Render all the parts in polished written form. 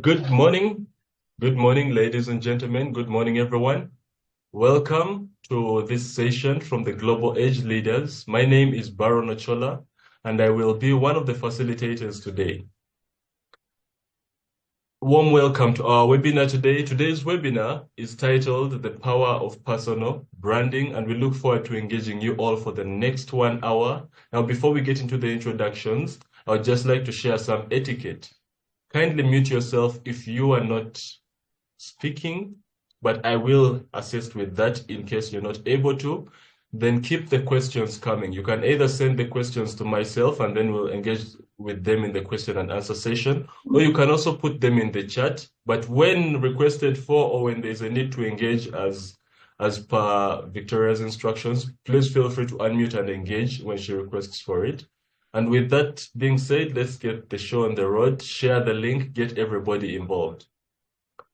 Good morning. Good morning, ladies and gentlemen. Good morning, everyone. Welcome to this session from the Global Age Leaders. My name is Baron Ochola, and I will be one of the facilitators today. Warm welcome to our webinar today. Today's webinar is titled The Power of Personal Branding, and we look forward to engaging you all for the next 1 hour. Now, before we get into the introductions, I would just like to share some etiquette. Kindly mute yourself if you are not speaking, but I will assist with that in case you're not able to. Then keep the questions coming. You can either send the questions to myself and then we'll engage with them in the question and answer session, or you can also put them in the chat. But when requested for, or when there's a need to engage as per Victoria's instructions, please feel free to unmute and engage when she requests for it. And with that being said, let's get the show on the road. Share the link, get everybody involved.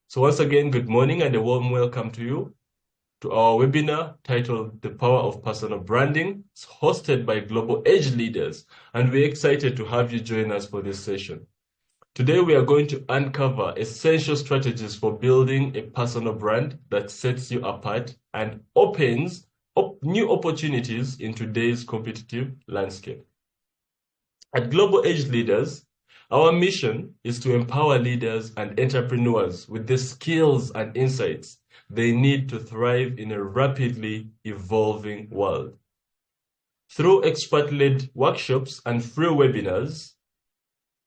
So once again, good morning and a warm welcome to you to our webinar titled The Power of Personal Branding. It's hosted by Global Age Leaders, and we're excited to have you join us for this session. Today, we are going to uncover essential strategies for building a personal brand that sets you apart and opens up new opportunities in today's competitive landscape. At Global Age Leaders, our mission is to empower leaders and entrepreneurs with the skills and insights they need to thrive in a rapidly evolving world. Through expert-led workshops and free webinars,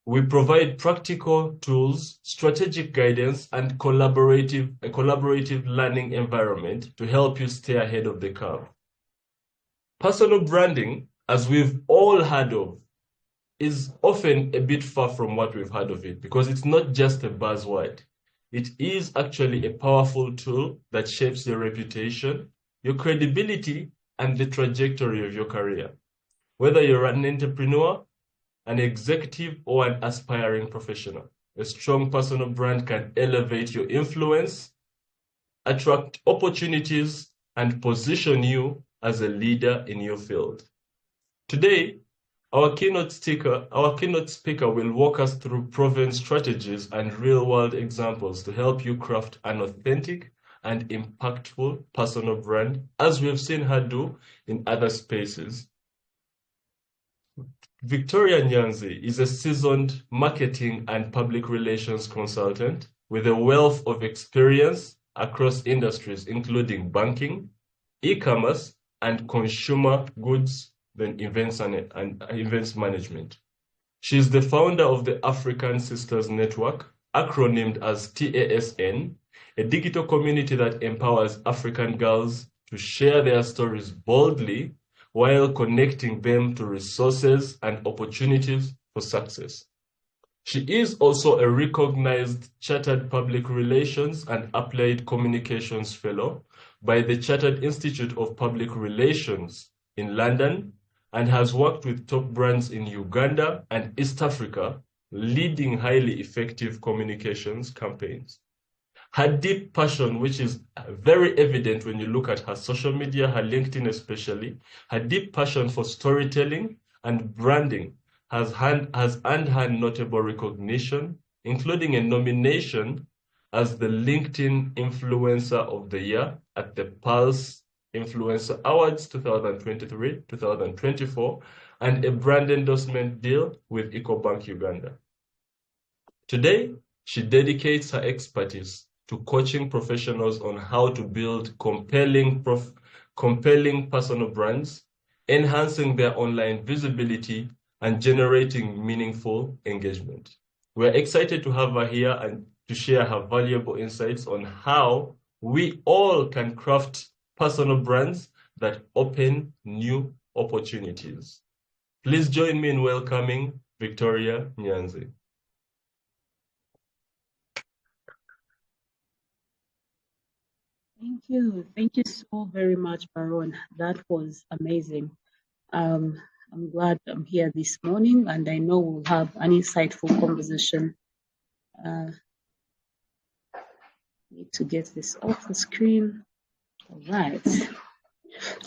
we provide practical tools, strategic guidance, and a collaborative learning environment to help you stay ahead of the curve. Personal branding, as we've all heard of, is often a bit far from what we've heard of it because it's not just a buzzword. It is actually a powerful tool that shapes your reputation, your credibility, and the trajectory of your career. Whether you're an entrepreneur, an executive, or an aspiring professional, a strong personal brand can elevate your influence, attract opportunities, and position you as a leader in your field. Today, our keynote speaker will walk us through proven strategies and real-world examples to help you craft an authentic and impactful personal brand, as we've seen her do in other spaces. Victoria Nyanzi is a seasoned marketing and public relations consultant with a wealth of experience across industries, including banking, e-commerce, and consumer goods, then events and events management. She is the founder of the African Sisters Network, acronymed as TASN, a digital community that empowers African girls to share their stories boldly while connecting them to resources and opportunities for success. She is also a recognized Chartered Public Relations and Applied Communications Fellow by the Chartered Institute of Public Relations in London, and has worked with top brands in Uganda and East Africa, leading highly effective communications campaigns. Her deep passion, which is very evident when you look at her social media, her LinkedIn especially, her deep passion for storytelling and branding has earned her notable recognition, including a nomination as the LinkedIn Influencer of the Year at the Pulse Influencer Awards 2023-2024, and a brand endorsement deal with EcoBank Uganda. Today, she dedicates her expertise to coaching professionals on how to build compelling personal brands, enhancing their online visibility, and generating meaningful engagement. We're excited to have her here and to share her valuable insights on how we all can craft personal brands that open new opportunities. Please join me in welcoming Victoria Nyanzi. Thank you. Thank you so very much, Baron. That was amazing. I'm glad I'm here this morning, and I know we'll have an insightful conversation. Need to get this off the screen. All right.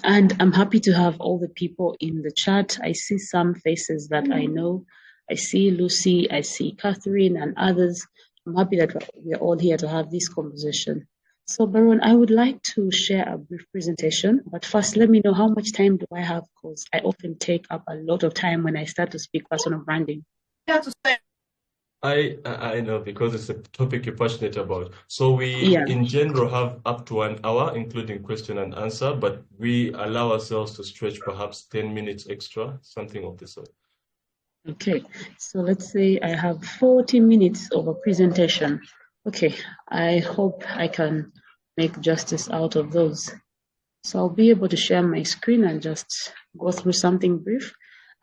And I'm happy to have all the people in the chat. I see some faces that I know. I see Lucy, I see Catherine and others. I'm happy that we're all here to have this conversation. So, Baron, I would like to share a brief presentation, but first, let me know how much time do I have, because I often take up a lot of time when I start to speak personal branding. I know, because it's a topic you're passionate about. So we, in general, have up to 1 hour, including question and answer, but we allow ourselves to stretch perhaps 10 minutes extra, something of this sort. Okay, so let's say I have 40 minutes of a presentation. Okay, I hope I can make justice out of those. So I'll be able to share my screen and just go through something brief.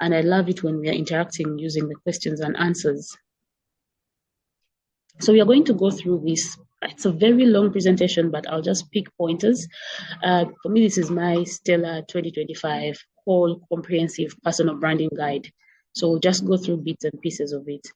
And I love it when we are interacting using the questions and answers. So we are going to go through this. It's a very long presentation, but I'll just pick pointers. For me, this is my Stellar 2025 whole comprehensive personal branding guide. So we'll just go through bits and pieces of it.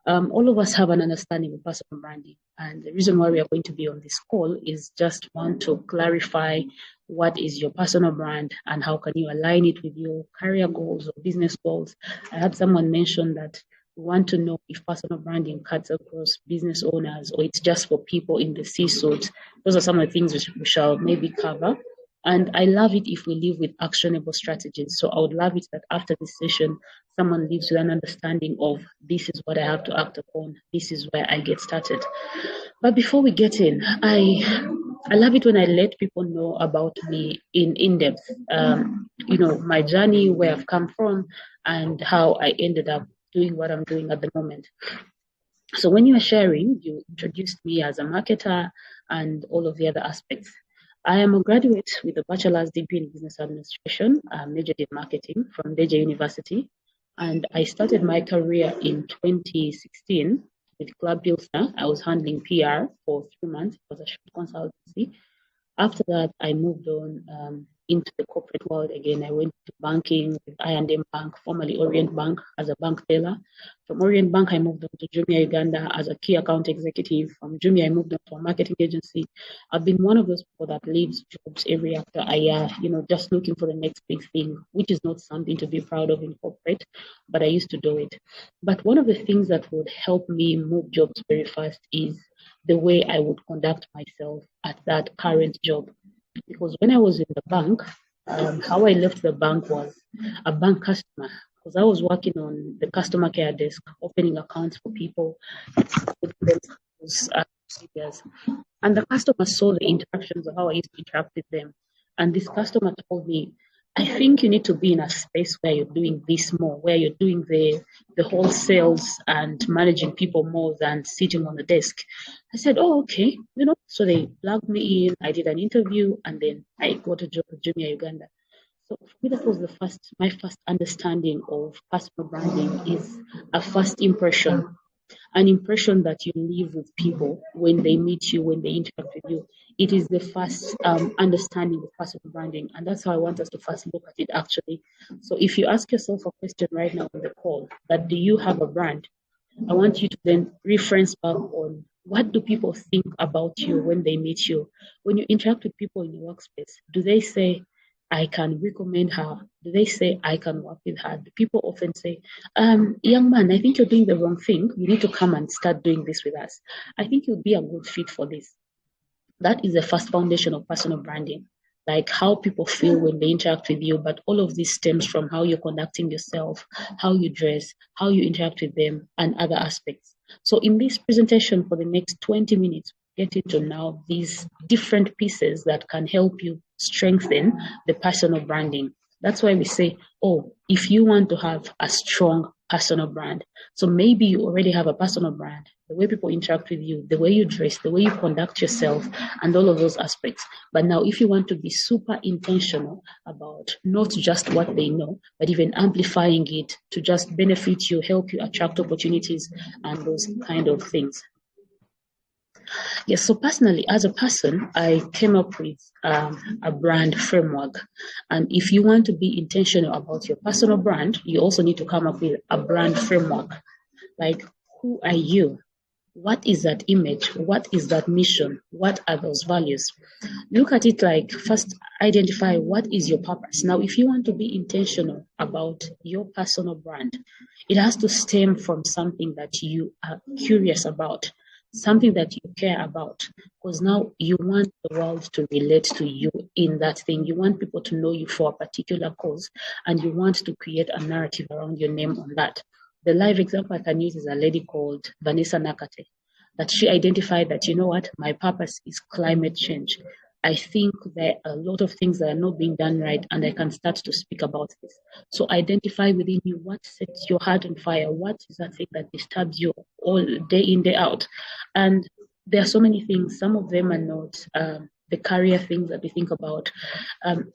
All of us have an understanding of personal branding. And the reason why we are going to be on this call is just want to clarify what is your personal brand and how can you align it with your career goals or business goals. I had someone mention that we want to know if personal branding cuts across business owners or it's just for people in the C-suite. Those are some of the things we shall maybe cover. And I love it if we leave with actionable strategies. So I would love it that after this session, someone leaves with an understanding of this is what I have to act upon. This is where I get started. But before we get in, I love it when I let people know about me in depth. My journey, where I've come from, and how I ended up doing what I'm doing at the moment. So when you are sharing, you introduced me as a marketer and all of the other aspects. I am a graduate with a bachelor's degree in business administration, majored in marketing from Deja University. And I started my career in 2016 with Club Pilsner. I was handling PR for 3 months. It was a short consultancy. After that, I moved on into the corporate world again. I went to banking with I&M Bank, formerly Orient Bank, as a bank teller. From Orient Bank, I moved on to Jumia Uganda as a key account executive. From Jumia, I moved on to a marketing agency. I've been one of those people that leaves jobs every after a year, just looking for the next big thing, which is not something to be proud of in corporate, but I used to do it. But one of the things that would help me move jobs very fast is the way I would conduct myself at that current job. Because when I was in the bank, how I left the bank was a bank customer, because I was working on the customer care desk, opening accounts for people, and the customer saw the interactions of how I used to interact with them. And this customer told me, I think you need to be in a space where you're doing this more, where you're doing the whole sales and managing people more than sitting on the desk. I said, oh, okay. So they plugged me in. I did an interview, and then I got a job with Jumia Uganda. So for me, that was my first understanding of personal branding is a first impression. An impression that you leave with people when they meet you, when they interact with you. It is the first understanding of personal branding. And that's how I want us to first look at it, actually. So if you ask yourself a question right now on the call, that do you have a brand? I want you to then reference back on what do people think about you when they meet you? When you interact with people in your workspace, do they say, I can recommend her? Do they say, I can work with her? Do people often say, young man, I think you're doing the wrong thing. You need to come and start doing this with us. I think you'll be a good fit for this. That is the first foundation of personal branding, like how people feel when they interact with you. But all of this stems from how you're conducting yourself, how you dress, how you interact with them, and other aspects. So in this presentation for the next 20 minutes, get into now these different pieces that can help you strengthen the personal branding. That's why we say, if you want to have a strong personal brand, so maybe you already have a personal brand, the way people interact with you, the way you dress, the way you conduct yourself, and all of those aspects. But now if you want to be super intentional about not just what they know, but even amplifying it to just benefit you, help you attract opportunities, and those kind of things. Yes, so personally, as a person, I came up with a brand framework. And if you want to be intentional about your personal brand, you also need to come up with a brand framework. Like, who are you? What is that image? What is that mission? What are those values? Look at it like, first identify what is your purpose. Now, if you want to be intentional about your personal brand, it has to stem from something that you are curious about. something that you care about, because now you want the world to relate to you in that thing. You want people to know you for a particular cause, and you want to create a narrative around your name on that. The live example I can use is a lady called Vanessa Nakate, that she identified that, you know what, my purpose is climate change. I think there are a lot of things that are not being done right, and I can start to speak about this. So identify within you what sets your heart on fire. What is that thing that disturbs you all day in, day out? And there are so many things. Some of them are not the career things that we think about.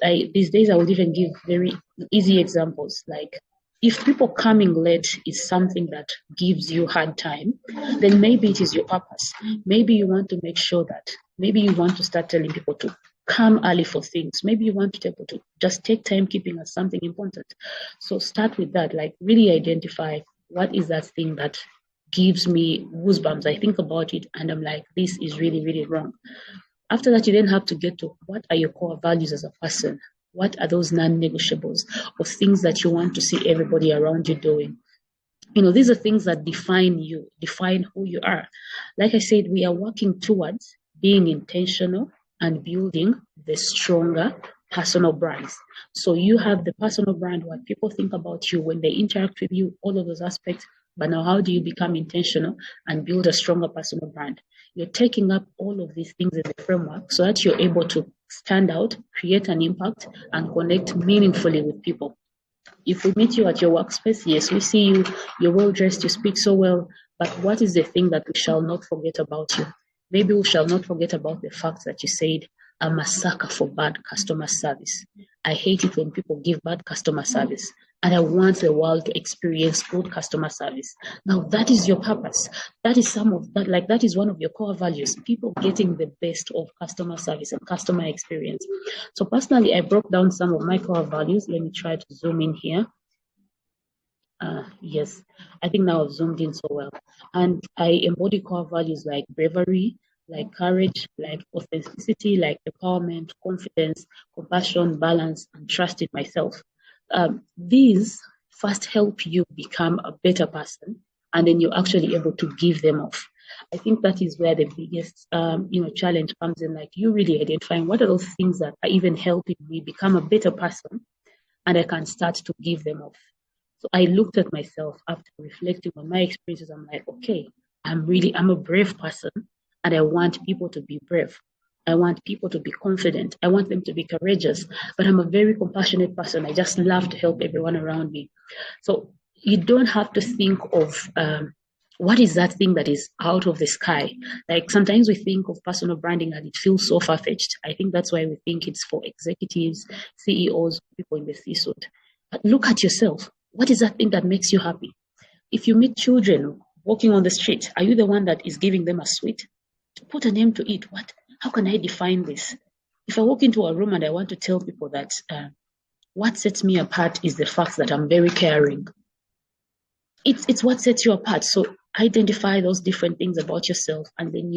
These days, I will even give very easy examples. Like, if people coming late is something that gives you hard time, then maybe it is your purpose. Maybe you want to make sure that, maybe you want to start telling people to come early for things. Maybe you want to tell people to just take time keeping as something important. So start with that, like really identify what is that thing that gives me goosebumps. I think about it and I'm like, this is really, really wrong. After that, you then have to get to what are your core values as a person? What are those non-negotiables or things that you want to see everybody around you doing? These are things that define you, define who you are. Like I said, we are working towards being intentional and building the stronger personal brands. So you have the personal brand, what people think about you when they interact with you, all of those aspects. But now, how do you become intentional and build a stronger personal brand? You're taking up all of these things in the framework so that you're able to stand out, create an impact, and connect meaningfully with people. If we meet you at your workspace, yes, we see you, you're well dressed, you speak so well, but what is the thing that we shall not forget about you? Maybe we shall not forget about the fact that you said, I'm a sucker for bad customer service. I hate it when people give bad customer service, and I want the world to experience good customer service. Now, that is your purpose. That is that is one of your core values, people getting the best of customer service and customer experience. So personally, I broke down some of my core values. Let me try to zoom in here. Yes, I think now I've zoomed in so well. And I embody core values like bravery, like courage, like authenticity, like empowerment, confidence, compassion, balance, and trust in myself. These first help you become a better person, and then you're actually able to give them off. I think that is where the biggest, challenge comes in. Like, you really identifying what are those things that are even helping me become a better person, and I can start to give them off. So I looked at myself after reflecting on my experiences. I'm like, okay, I'm a brave person, and I want people to be brave. I want people to be confident. I want them to be courageous, but I'm a very compassionate person. I just love to help everyone around me. So you don't have to think of what is that thing that is out of the sky. Like, sometimes we think of personal branding and it feels so far-fetched. I think that's why we think it's for executives, CEOs, people in the C-suite. But look at yourself. What is that thing that makes you happy? If you meet children walking on the street, are you the one that is giving them a sweet? Put a name to it. How can I define this? If I walk into a room and I want to tell people that what sets me apart is the fact that I'm very caring. It's what sets you apart. So identify those different things about yourself, and then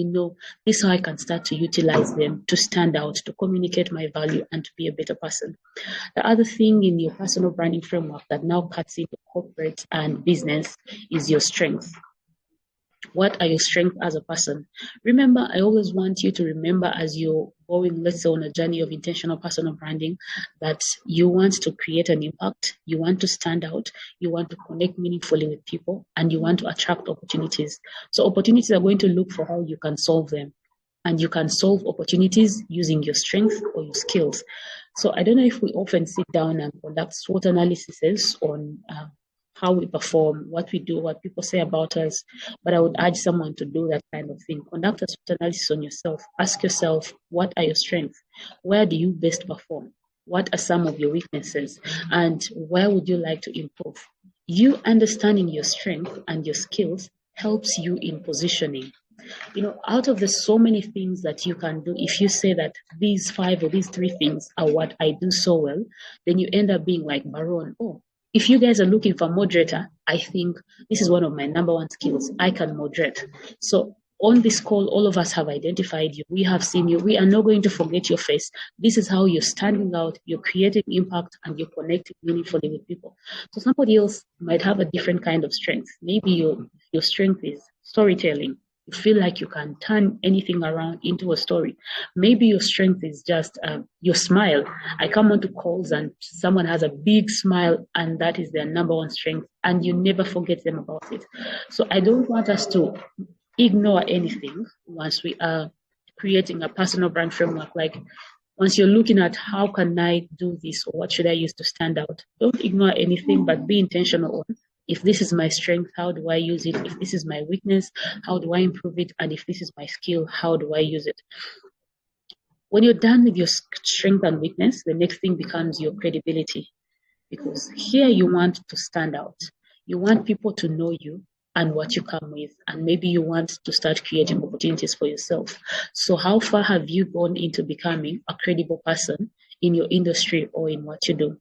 this is how I can start to utilize them to stand out, to communicate my value, and to be a better person. The other thing in your personal branding framework that now cuts into corporate and business is your strengths. What are your strengths as a person? Remember, I always want you to remember as you're going, let's say, on a journey of intentional personal branding, that you want to create an impact, you want to stand out, you want to connect meaningfully with people, and you want to attract opportunities. So opportunities are going to look for how you can solve them. And you can solve opportunities using your strengths or your skills. So I don't know if we often sit down and conduct SWOT analyses on how we perform, what we do, what people say about us. But I would urge someone to do that kind of thing. Conduct a SWOT analysis on yourself. Ask yourself, what are your strengths? Where do you best perform? What are some of your weaknesses? And where would you like to improve? You understanding your strength and your skills helps you in positioning. Out of the so many things that you can do, if you say that these 5 or these 3 things are what I do so well, then you end up being like Baron. Oh, if you guys are looking for a moderator, I think this is one of my number 1 skills. I can moderate. So on this call, all of us have identified you. We have seen you. We are not going to forget your face. This is how you're standing out, you're creating impact, and you're connecting meaningfully with people. So somebody else might have a different kind of strength. Maybe your strength is storytelling. You feel like you can turn anything around into a story. Maybe your strength is just your smile. I come onto calls and someone has a big smile, and that is their number one strength, and you never forget them about it. So I don't want us to ignore anything once we are creating a personal brand framework. Like, once you're looking at how can I do this or what should I use to stand out, don't ignore anything, but be intentional on, if this is my strength, how do I use it? If this is my weakness, how do I improve it? And if this is my skill, how do I use it? When you're done with your strength and weakness, the next thing becomes your credibility. Because here you want to stand out. You want people to know you and what you come with. And maybe you want to start creating opportunities for yourself. So how far have you gone into becoming a credible person in your industry or in what you do?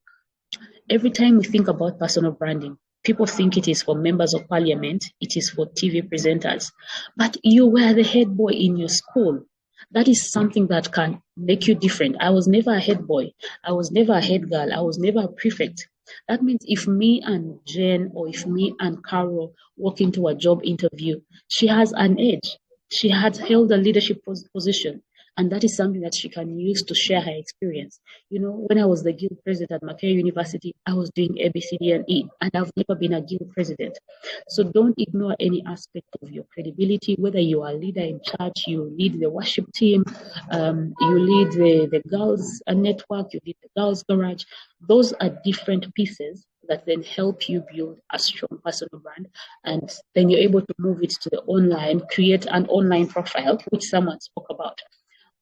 Every time we think about personal branding, people think it is for members of parliament, it is for TV presenters. But you were the head boy in your school. That is something that can make you different. I was never a head boy. I was never a head girl. I was never a prefect. That means if me and Jen or if me and Carol walk into a job interview, she has an edge. She had held a leadership position. And that is something that she can use to share her experience. You know, when I was the guild president at Makerere University, I was doing A, B, C, D, and E, and I've never been a guild president. So don't ignore any aspect of your credibility, whether you are a leader in church, you lead the worship team, you lead the girls network, you lead the girls garage. Those are different pieces that then help you build a strong personal brand. And then you're able to move it to the online, create an online profile, which someone spoke about.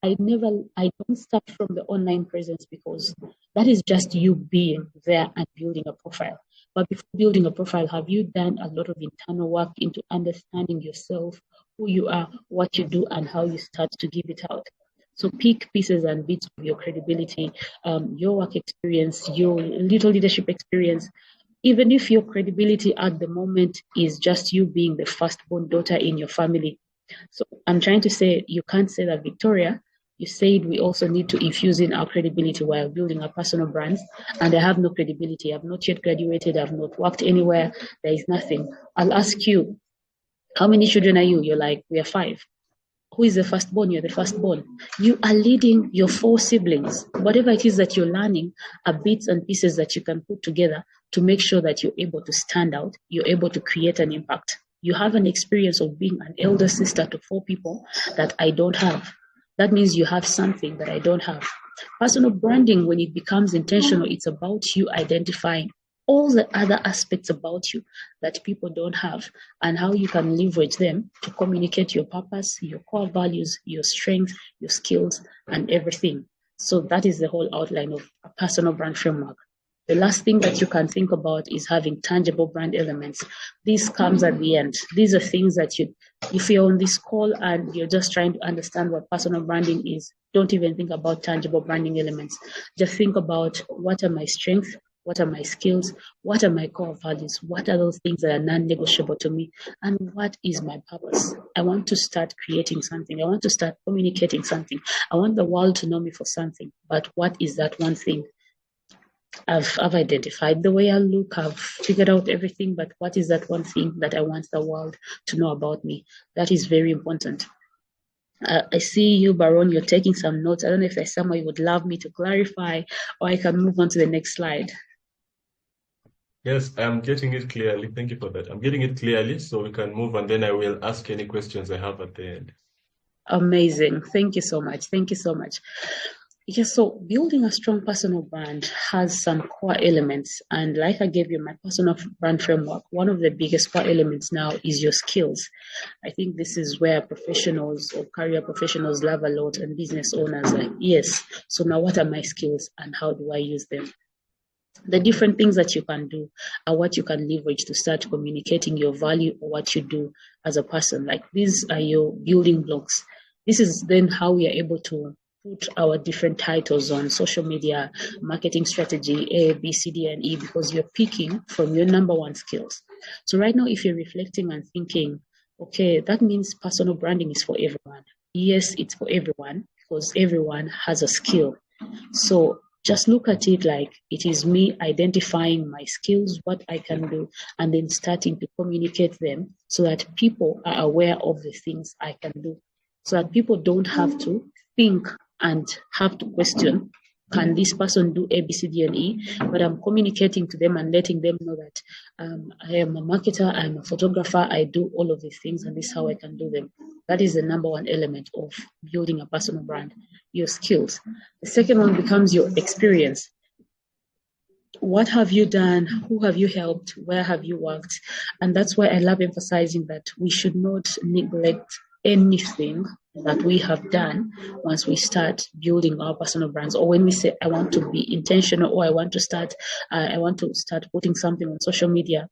I don't start from the online presence because that is just you being there and building a profile. But before building a profile, have you done a lot of internal work into understanding yourself, who you are, what you do, and how you start to give it out? So pick pieces and bits of your credibility, your work experience, your little leadership experience. Even if your credibility at the moment is just you being the firstborn daughter in your family. So I'm trying to say, you can't say that, Victoria. You said we also need to infuse in our credibility while building our personal brands. And I have no credibility. I've not yet graduated. I've not worked anywhere. There is nothing. I'll ask you, how many children are you? You're like, we are 5. Who is the firstborn? You're the firstborn. You are leading your 4 siblings. Whatever it is that you're learning are bits and pieces that you can put together to make sure that you're able to stand out. You're able to create an impact. You have an experience of being an elder sister to 4 people that I don't have. That means you have something that I don't have. Personal branding, when it becomes intentional, it's about you identifying all the other aspects about you that people don't have and how you can leverage them to communicate your purpose, your core values, your strengths, your skills, and everything. So that is the whole outline of a personal brand framework. The last thing that you can think about is having tangible brand elements. This comes at the end. These are things that if you're on this call and you're just trying to understand what personal branding is, don't even think about tangible branding elements. Just think about, what are my strengths? What are my skills? What are my core values? What are those things that are non-negotiable to me? And what is my purpose? I want to start creating something. I want to start communicating something. I want the world to know me for something. But what is that one thing? I've identified the way I look, I've figured out everything, but what is that one thing that I want the world to know about me? That is very important. I see you, Baron, you're taking some notes. I don't know if there's somewhere you would love me to clarify, or I can move on to the next slide. Yes, I'm getting it clearly. Thank you for that. I'm getting it clearly, so we can move, and then I will ask any questions I have at the end. Amazing. Thank you so much. Thank you so much. Yes, so building a strong personal brand has some core elements. And like I gave you my personal brand framework, one of the biggest core elements now is your skills. I think this is where professionals or career professionals love a lot, and business owners like, yes, so now what are my skills and how do I use them? The different things that you can do are what you can leverage to start communicating your value or what you do as a person. Like, these are your building blocks. This is then how we are able to put our different titles on social media, marketing strategy, A, B, C, D, and E, because you're picking from your number one skills. So right now, if you're reflecting and thinking, okay, that means personal branding is for everyone. Yes, it's for everyone because everyone has a skill. So Just look at it like it is me identifying my skills, what I can do, and then starting to communicate them so that people are aware of the things I can do, so that people don't have to think and have to question, can this person do A, B, C, D, and E? But I'm communicating to them and letting them know that I am a marketer, I'm a photographer, I do all of these things, and this is how I can do them. That is the number one element of building a personal brand, your skills. The second one becomes your experience. What have you done? Who have you helped? Where have you worked? And that's why I love emphasizing that we should not neglect anything that we have done once we start building our personal brands, or when we say I want to be intentional, or I want to start putting something on social media.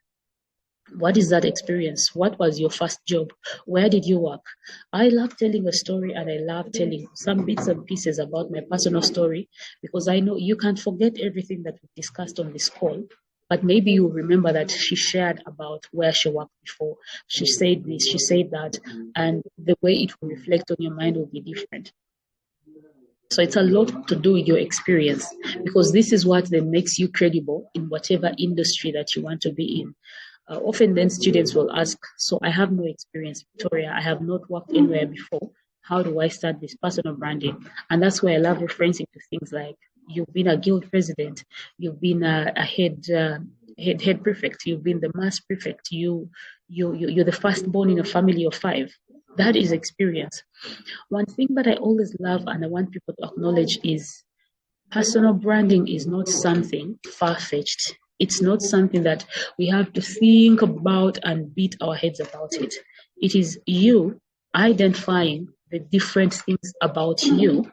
What is that experience? What was your first job? Where did you work? I love telling a story, and I love telling some bits and pieces about my personal story, because I know you can't forget everything that we discussed on this call. But maybe you remember that she shared about where she worked before. She said this, she said that, and the way it will reflect on your mind will be different. So it's a lot to do with your experience, because this is what then makes you credible in whatever industry that you want to be in. Often then students will ask, so I have no experience, Victoria, I have not worked anywhere before. How do I start this personal branding? And that's why I love referencing to things like, you've been a guild president, you've been a head prefect, you've been the mass prefect, you're the firstborn in a family of 5. That is experience. One thing that I always love and I want people to acknowledge is personal branding is not something far-fetched. It's not something that we have to think about and beat our heads about it. It is you identifying the different things about you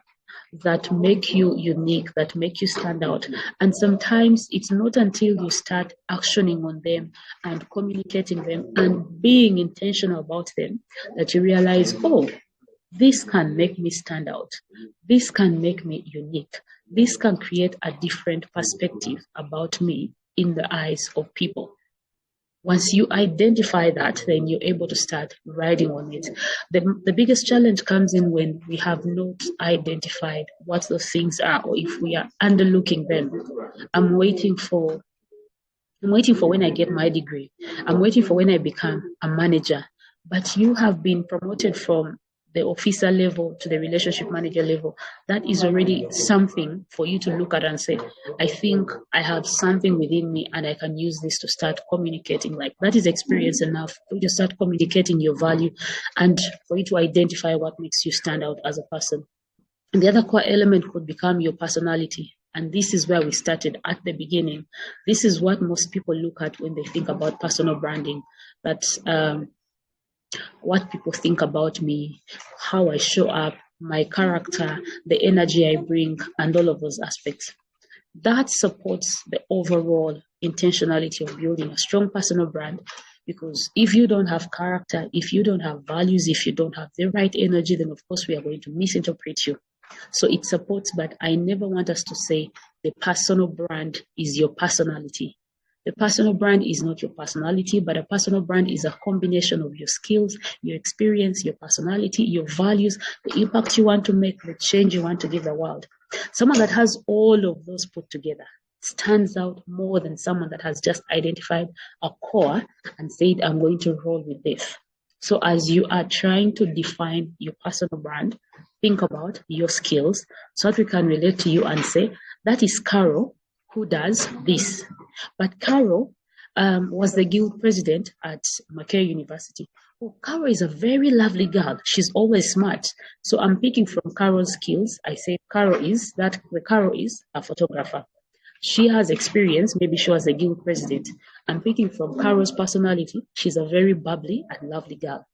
that make you unique, that make you stand out. And sometimes it's not until you start actioning on them and communicating them and being intentional about them that you realize, oh, this can make me stand out. This can make me unique. This can create a different perspective about me in the eyes of people. Once you identify that, then you're able to start riding on it. The biggest challenge comes in when we have not identified what those things are, or if we are underlooking them. I'm waiting for when I get my degree. I'm waiting for when I become a manager. But you have been promoted from the officer level to the relationship manager level. That is already something for you to look at and say, I think I have something within me and I can use this to start communicating. Like, that is experience enough for you to start communicating your value and for you to identify what makes you stand out as a person. And the other core element could become your personality. And this is where we started at the beginning. This is what most people look at when they think about personal branding. That's what people think about me, how I show up, my character, the energy I bring, and all of those aspects. That supports the overall intentionality of building a strong personal brand, because if you don't have character, if you don't have values, if you don't have the right energy, then of course we are going to misinterpret you. So it supports, but I never want us to say the personal brand is your personality. The personal brand is not your personality, but a personal brand is a combination of your skills, your experience, your personality, your values, the impact you want to make, the change you want to give the world. Someone that has all of those put together stands out more than someone that has just identified a core and said, I'm going to roll with this. So as you are trying to define your personal brand, think about your skills so that we can relate to you and say, that is Carol who does this. But Carol was the guild president at Mackay University. Oh, Carol is a very lovely girl. She's always smart. So I'm picking from Carol's skills. I say Carol is a photographer. She has experience. Maybe she was a guild president. I'm picking from Carol's personality. She's a very bubbly and lovely girl.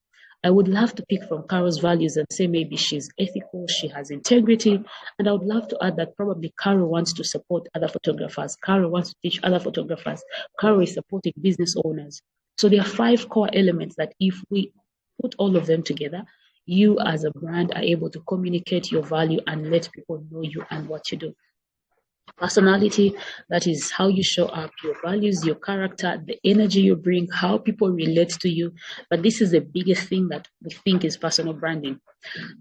I would love to pick from Carol's values and say maybe she's ethical, she has integrity, and I would love to add that probably Carol wants to support other photographers. Carol wants to teach other photographers. Carol is supporting business owners. So there are 5 core elements that if we put all of them together, you as a brand are able to communicate your value and let people know you and what you do. Personality, that is how you show up, your values, your character, the energy you bring, how people relate to you. But this is the biggest thing that we think is personal branding.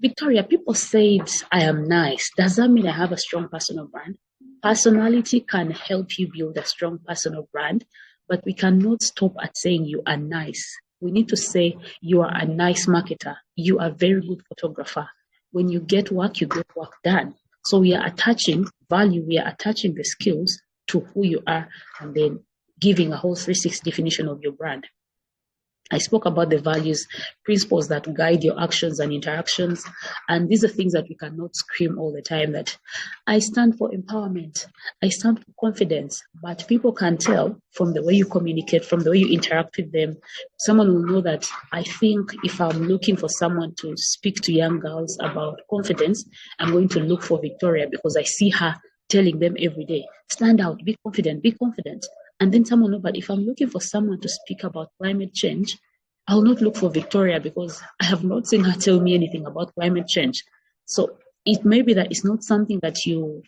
Victoria, people said I am nice. Does that mean I have a strong personal brand? Personality can help you build a strong personal brand, but we cannot stop at saying you are nice. We need to say you are a nice marketer. You are a very good photographer. When you get work, you get work done. So we are attaching value, we are attaching the skills to who you are, and then giving a whole 360 definition of your brand. I spoke about the values, principles that guide your actions and interactions. And these are things that we cannot scream all the time that I stand for empowerment, I stand for confidence. But people can tell from the way you communicate, from the way you interact with them. Someone will know that I think if I'm looking for someone to speak to young girls about confidence, I'm going to look for Victoria because I see her telling them every day, stand out, be confident, be confident. And then someone know, but if I'm looking for someone to speak about climate change, I'll not look for Victoria because I have not seen her tell me anything about climate change. So it may be that it's not something that you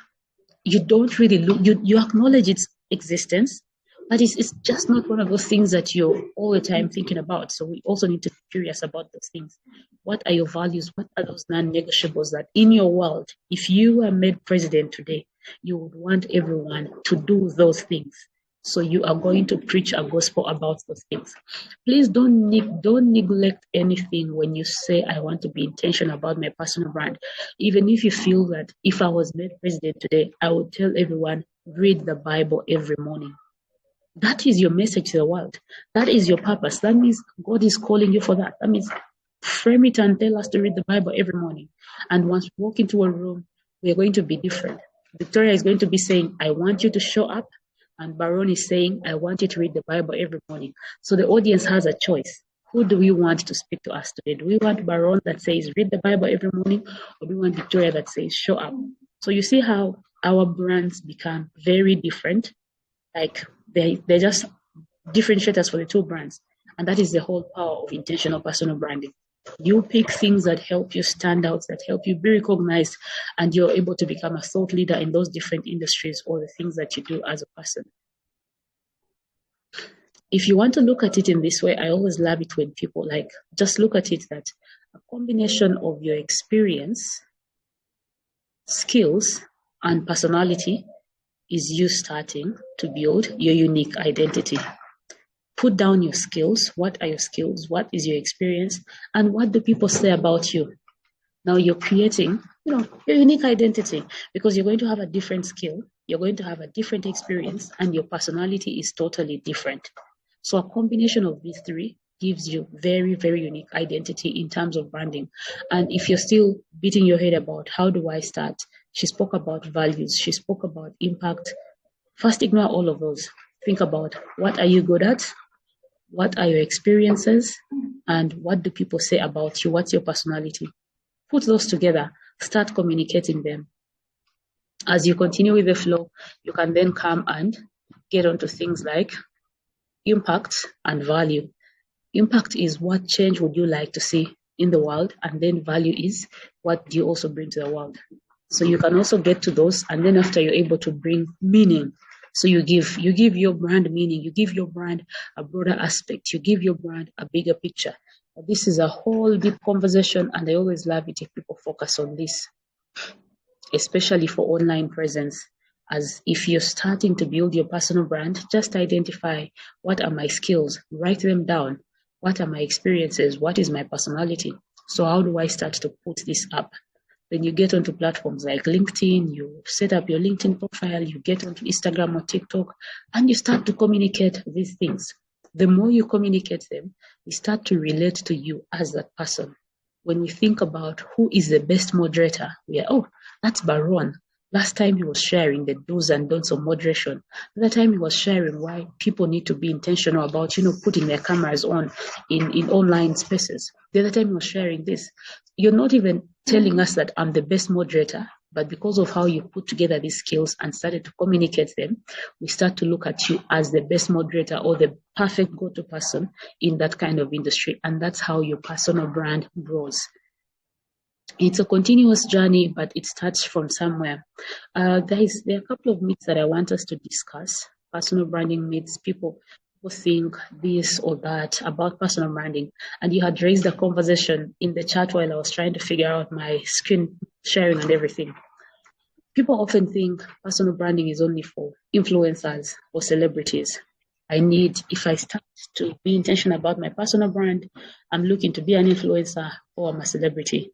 don't really look, you acknowledge its existence, but it's just not one of those things that you're all the time thinking about. So we also need to be curious about those things. What are your values? What are those non-negotiables that in your world, if you were made president today, you would want everyone to do those things? So you are going to preach a gospel about those things. Please don't neglect anything when you say, I want to be intentional about my personal brand. Even if you feel that if I was made president today, I would tell everyone, read the Bible every morning. That is your message to the world. That is your purpose. That means God is calling you for that. That means frame it and tell us to read the Bible every morning. And once we walk into a room, we are going to be different. Victoria is going to be saying, I want you to show up. And Baron is saying, I want you to read the Bible every morning. So the audience has a choice. Who do we want to speak to us today? Do we want Baron that says, read the Bible every morning? Or do we want Victoria that says, show up? So you see how our brands become very different. Like they're just differentiators for the two brands. And that is the whole power of intentional personal branding. You pick things that help you stand out, that help you be recognized, and you're able to become a thought leader in those different industries or the things that you do as a person. If you want to look at it in this way, I always love it when people just look at it that a combination of your experience, skills, and personality is you starting to build your unique identity. Put down your skills. What are your skills? What is your experience? And what do people say about you? Now you're creating, your unique identity because you're going to have a different skill. You're going to have a different experience and your personality is totally different. So a combination of these three gives you very, very unique identity in terms of branding. And if you're still beating your head about how do I start? She spoke about values. She spoke about impact. First, ignore all of those. Think about what are you good at? What are your experiences? And what do people say about you? What's your personality? Put those together. Start communicating them. As you continue with the flow, you can then come and get onto things like impact and value. Impact is what change would you like to see in the world? And then value is what do you also bring to the world? So you can also get to those. And then after you're able to bring meaning. So you give your brand meaning, you give your brand a broader aspect, you give your brand a bigger picture. This is a whole deep conversation, and I always love it if people focus on this, especially for online presence. As if you're starting to build your personal brand, just identify what are my skills, write them down. What are my experiences? What is my personality? So how do I start to put this up? Then you get onto platforms like LinkedIn, you set up your LinkedIn profile, you get onto Instagram or TikTok, and you start to communicate these things. The more you communicate them, they start to relate to you as that person. When we think about who is the best moderator, we are, that's Baron. Last time he was sharing the do's and don'ts of moderation. The other time he was sharing why people need to be intentional about, putting their cameras on in online spaces. The other time he was sharing this. You're not even telling us that I'm the best moderator, but because of how you put together these skills and started to communicate them, we start to look at you as the best moderator or the perfect go-to person in that kind of industry. And that's how your personal brand grows. It's a continuous journey, but it starts from somewhere. There are a couple of myths that I want us to discuss. Personal branding myths. People think this or that about personal branding. And you had raised a conversation in the chat while I was trying to figure out my screen sharing and everything. People often think personal branding is only for influencers or celebrities. If I start to be intentional about my personal brand, I'm looking to be an influencer or I'm a celebrity.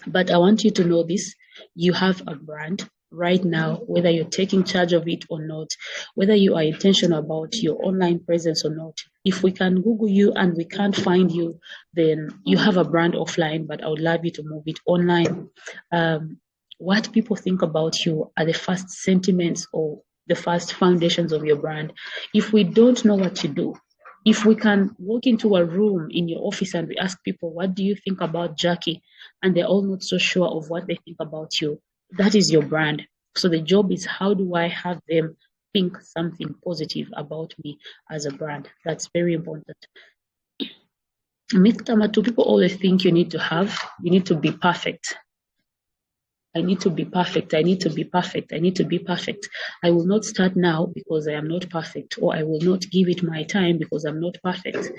But I want you to know this, you have a brand right now, whether you're taking charge of it or not, whether you are intentional about your online presence or not. If we can Google you and we can't find you, then you have a brand offline, but I would love you to move it online. What people think about you are the first sentiments or the first foundations of your brand. If we don't know what to do, if we can walk into a room in your office and we ask people, what do you think about Jackie? And they're all not so sure of what they think about you. That is your brand. So the job is, how do I have them think something positive about me as a brand? That's very important. Myth number two, people always think you need to be perfect. I need to be perfect. I need to be perfect. I need to be perfect. I will not start now because I am not perfect, or I will not give it my time because I'm not perfect.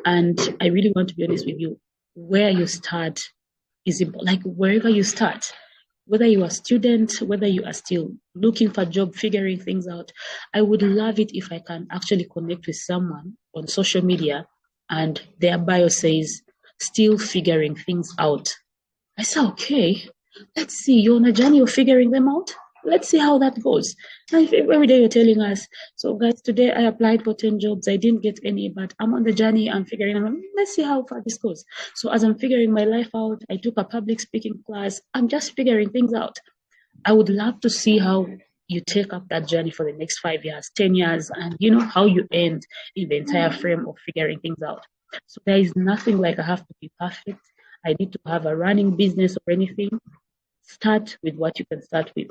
And I really want to be honest with you. Where you start is like wherever you start, whether you are a student, whether you are still looking for a job, figuring things out. I would love it if I can actually connect with someone on social media and their bio says, still figuring things out. I say, okay, let's see, you're on a journey of figuring them out. Let's see how that goes. And if every day you're telling us, so guys, today I applied for 10 jobs, I didn't get any, but I'm on the journey, I'm figuring them out. Let's see how far this goes. So as I'm figuring my life out, I took a public speaking class, I'm just figuring things out. I would love to see how you take up that journey for the next 5 years, 10 years, and you know how you end in the entire frame of figuring things out. So there is nothing like I have to be perfect. I need to have a running business or anything. Start with what you can start with.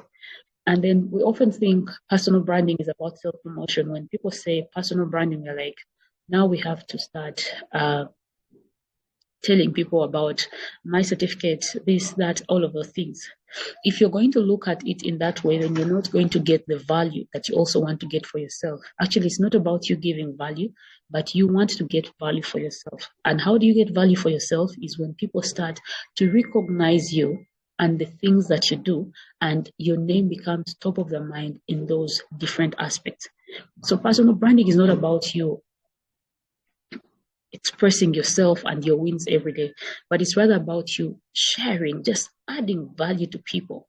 And then we often think personal branding is about self-promotion. When people say personal branding, we're like, now we have to start telling people about my certificate, this, that, all of those things. If you're going to look at it in that way, then you're not going to get the value that you also want to get for yourself. Actually, it's not about you giving value, but you want to get value for yourself. And how do you get value for yourself is when people start to recognize you and the things that you do, and your name becomes top of their mind in those different aspects. So personal branding is not about you expressing yourself and your wins every day, but it's rather about you sharing, just adding value to people,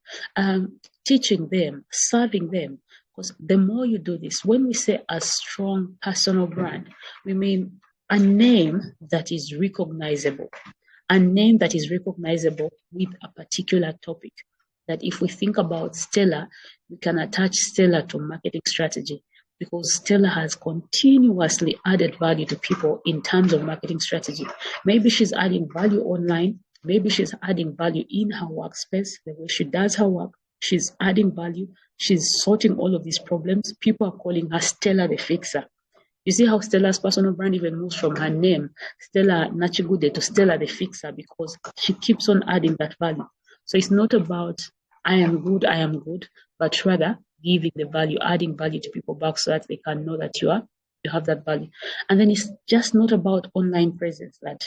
teaching them, serving them. Because the more you do this, when we say a strong personal brand, we mean a name that is recognizable, a name that is recognizable with a particular topic. That if we think about Stella, we can attach Stella to marketing strategy, because Stella has continuously added value to people in terms of marketing strategy. Maybe she's adding value online. Maybe she's adding value in her workspace, the way she does her work. She's adding value. She's sorting all of these problems. People are calling her Stella the Fixer. You see how Stella's personal brand even moves from her name, Stella Nachigude, to Stella the Fixer, because she keeps on adding that value. So it's not about I am good, but rather giving the value, adding value to people back so that they can know that you have that value. And then it's just not about online presence, that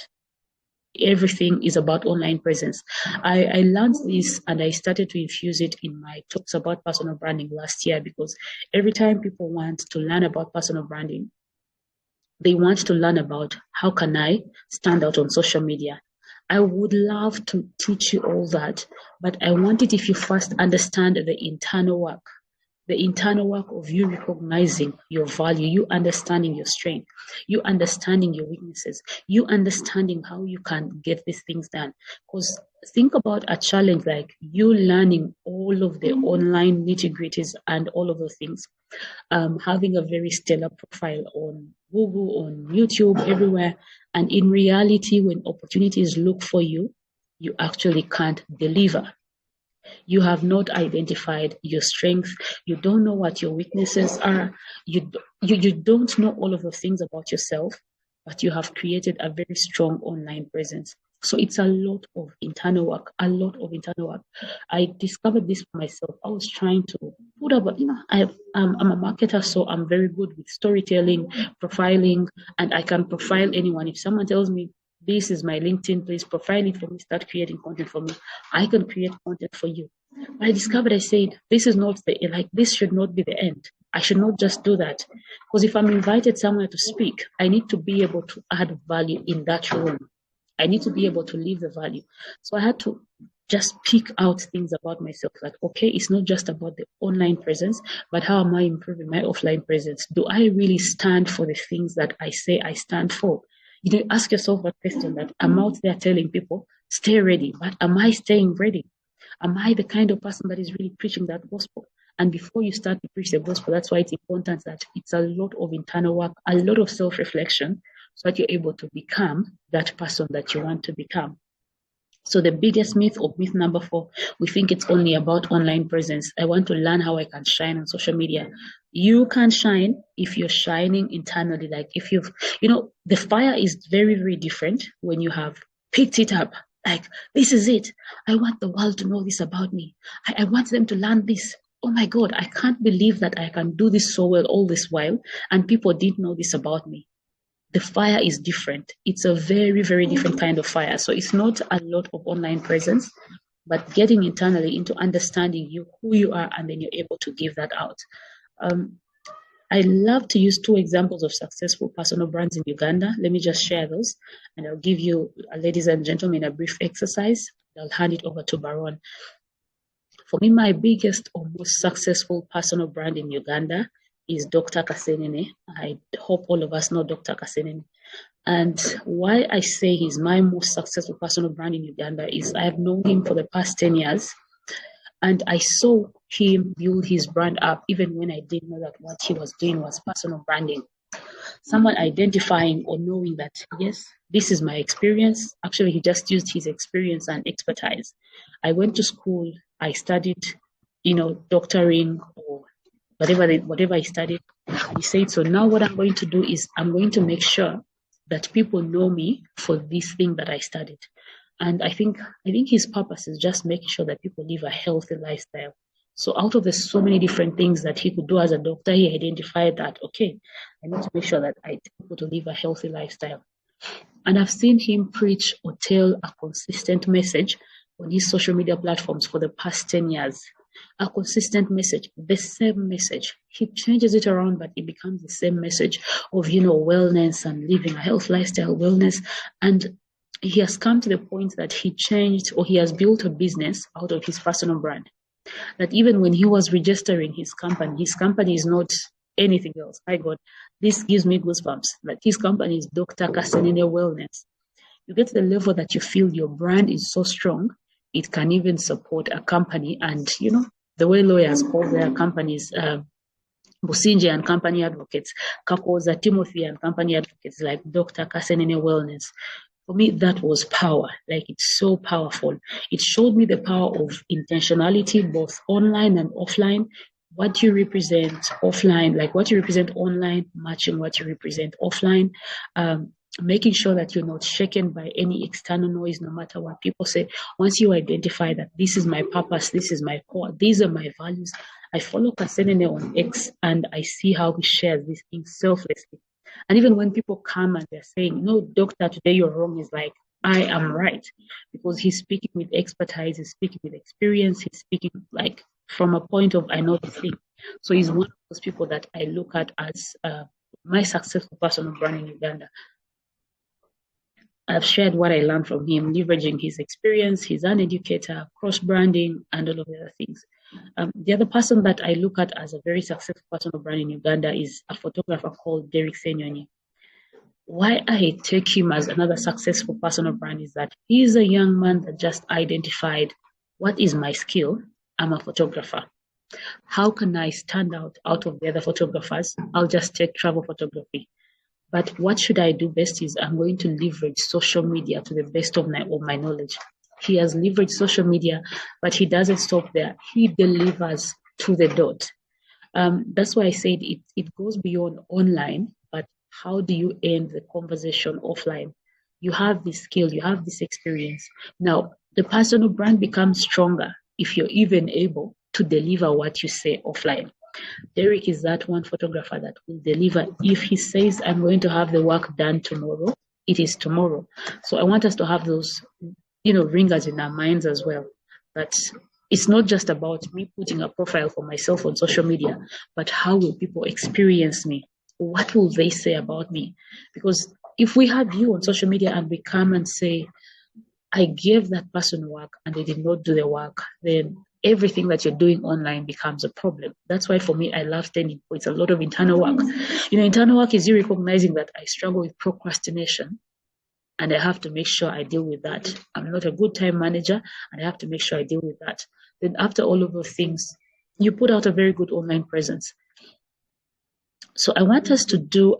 everything is about online presence. I learned this and I started to infuse it in my talks about personal branding last year, because every time people want to learn about personal branding, they want to learn about how can I stand out on social media. I would love to teach you all that, but I want it if you first understand the internal work of you recognizing your value, you understanding your strength, you understanding your weaknesses, you understanding how you can get these things done. Because think about a challenge like you learning all of the online nitty-gritties and all of those things, having a very stellar profile on Google, on YouTube, everywhere. And in reality, when opportunities look for you, you actually can't deliver. You have not identified your strength. You don't know what your weaknesses are. You don't know all of the things about yourself, but you have created a very strong online presence. So it's a lot of internal work, I discovered this for myself. I was trying to put up, I'm a marketer, so I'm very good with storytelling, profiling, and I can profile anyone. If someone tells me, this is my LinkedIn, please profile it for me, start creating content for me, I can create content for you. But I discovered, I said, this is not the, like, this should not be the end. I should not just do that. Because if I'm invited somewhere to speak, I need to be able to add value in that room. I need to be able to leave the value. So I had to just pick out things about myself that, okay, it's not just about the online presence, but how am I improving my offline presence? Do I really stand for the things that I say I stand for? You know, ask yourself a question that I'm out there telling people, stay ready, but am I staying ready? Am I the kind of person that is really preaching that gospel? And before you start to preach the gospel, that's why it's important that it's a lot of internal work, a lot of self-reflection, so that you're able to become that person that you want to become. So the biggest myth, or myth number 4, we think it's only about online presence. I want to learn how I can shine on social media. You can shine if you're shining internally. Like if you've, you know, the fire is very, very different when you have picked it up. Like, this is it. I want the world to know this about me. I want them to learn this. Oh my God, I can't believe that I can do this so well all this while, and people didn't know this about me. The fire is different. It's a very, very different kind of fire. So it's not a lot of online presence, but getting internally into understanding you, who you are, and then you're able to give that out. I love to use 2 examples of successful personal brands in Uganda. Let me just share those, and I'll give you, ladies and gentlemen, a brief exercise. I'll hand it over to Baron. For me, my biggest or most successful personal brand in Uganda is Dr. Kasenene. I hope all of us know Dr. Kasenene. And why I say he's my most successful personal brand in Uganda is I have known him for the past 10 years. And I saw him build his brand up even when I didn't know that what he was doing was personal branding. Someone identifying or knowing that, yes, this is my experience. Actually, he just used his experience and expertise. I went to school, I studied, doctoring or whatever I studied. He said, so now what I'm going to do is I'm going to make sure that people know me for this thing that I studied. And I think his purpose is just making sure that people live a healthy lifestyle. So out of the so many different things that he could do as a doctor, he identified that, okay, I need to make sure that I tell people to live a healthy lifestyle. And I've seen him preach or tell a consistent message on his social media platforms for the past 10 years. A consistent message, the same message. He changes it around, but it becomes the same message of, wellness and living a health lifestyle, wellness. And he has come to the point that he changed, or he has built a business out of his personal brand. That even when he was registering his company is not anything else. My God, this gives me goosebumps. Like, his company is Dr. Kasenene Wellness. You get to the level that you feel your brand is so strong, it can even support a company. And, the way lawyers call their companies, Businje and Company Advocates, Kakoza, Timothy and Company Advocates, like Dr. Kasenene Wellness. For me, that was power. Like, it's so powerful. It showed me the power of intentionality, both online and offline. What you represent offline, like what you represent online, matching what you represent offline, making sure that you're not shaken by any external noise, no matter what people say. Once you identify that this is my purpose, this is my core, these are my values. I follow Kasenene on X, and I see how he shares these things selflessly. And even when people come and they're saying, no, doctor, today you're wrong, is like, I am right. Because he's speaking with expertise, he's speaking with experience, he's speaking like from a point of, I know this thing. So he's one of those people that I look at as my successful personal brand in Uganda. I've shared what I learned from him, leveraging his experience. He's an educator, cross-branding, and all of the other things. The other person that I look at as a very successful personal brand in Uganda is a photographer called Derek Senyonyi. Why I take him as another successful personal brand is that he's a young man that just identified, what is my skill? I'm a photographer. How can I stand out of the other photographers? I'll just take travel photography. But what should I do best is I'm going to leverage social media to the best of my knowledge. He has leveraged social media, but he doesn't stop there. He delivers to the dot. That's why I said it goes beyond online, but how do you end the conversation offline? You have this skill, you have this experience. Now, the personal brand becomes stronger if you're even able to deliver what you say offline. Derek is that one photographer that will deliver. If he says, I'm going to have the work done tomorrow, it is tomorrow. So I want us to have those, ringers in our minds as well. That It's not just about me putting a profile for myself on social media, but how will people experience me? What will they say about me? Because if we have you on social media and we come and say, I gave that person work and they did not do the work, then everything that you're doing online becomes a problem. That's why for me, I love standing. It's a lot of internal work. Internal work is you recognizing that I struggle with procrastination and I have to make sure I deal with that. I'm not a good time manager and I have to make sure I deal with that. Then after all of those things, you put out a very good online presence. So I want us to do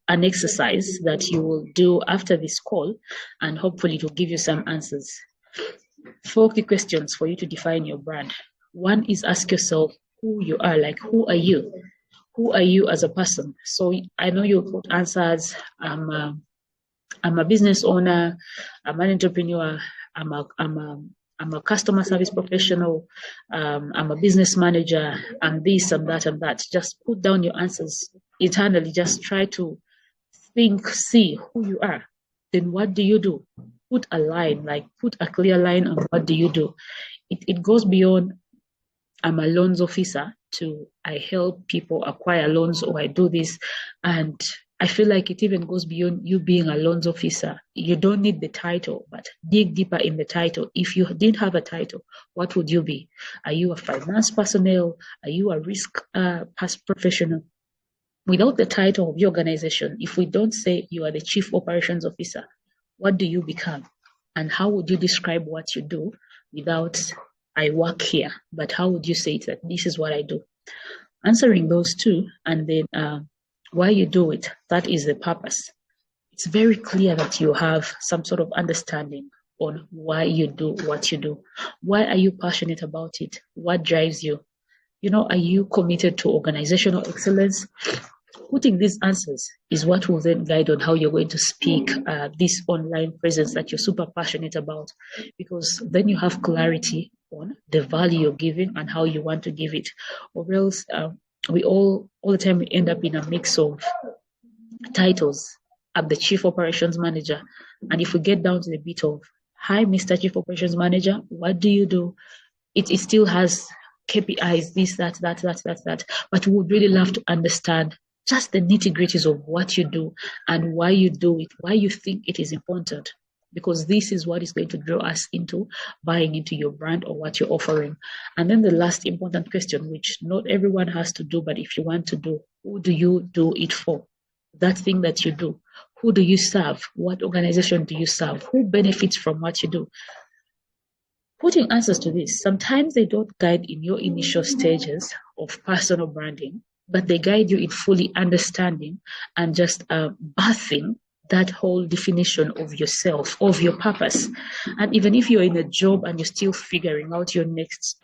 an exercise that you will do after this call, and hopefully it will give you some answers. 4 key questions for you to define your brand. One is ask yourself who you are, like who are you? Who are you as a person? So I know you put answers. I'm a business owner. I'm an entrepreneur. I'm a customer service professional. I'm a business manager. I'm this, I'm that, and that. Just put down your answers internally. Just try to think, see who you are. Then what do you do? Put a line, like put a clear line on what do you do. It goes beyond I'm a loans officer to I help people acquire loans or I do this. And I feel like it even goes beyond you being a loans officer. You don't need the title, but dig deeper in the title. If you didn't have a title, what would you be? Are you a finance personnel? Are you a risk professional? Without the title of your organization, if we don't say you are the chief operations officer, what do you become? And how would you describe what you do without I work here? But how would you say it that this is what I do? Answering those two, and then why you do it, that is the purpose. It's very clear that you have some sort of understanding on why you do what you do. Why are you passionate about it? What drives you? Are you committed to organizational excellence? Putting these answers is what will then guide on how you're going to speak this online presence that you're super passionate about, because then you have clarity on the value you're giving and how you want to give it. Or else we all the time we end up in a mix of titles. I'm the chief operations manager, and if we get down to the bit of, hi, Mr. Chief Operations Manager, what do you do? It still has KPIs, this, that. But we would really love to understand just the nitty-gritties of what you do and why you do it, why you think it is important, because this is what is going to draw us into buying into your brand or what you're offering. And then the last important question, which not everyone has to do, but if you want to do, who do you do it for? That thing that you do, who do you serve? What organization do you serve? Who benefits from what you do? Putting answers to this, sometimes they don't guide in your initial stages of personal branding, but they guide you in fully understanding and just birthing that whole definition of yourself, of your purpose. And even if you're in a job and you're still figuring out your next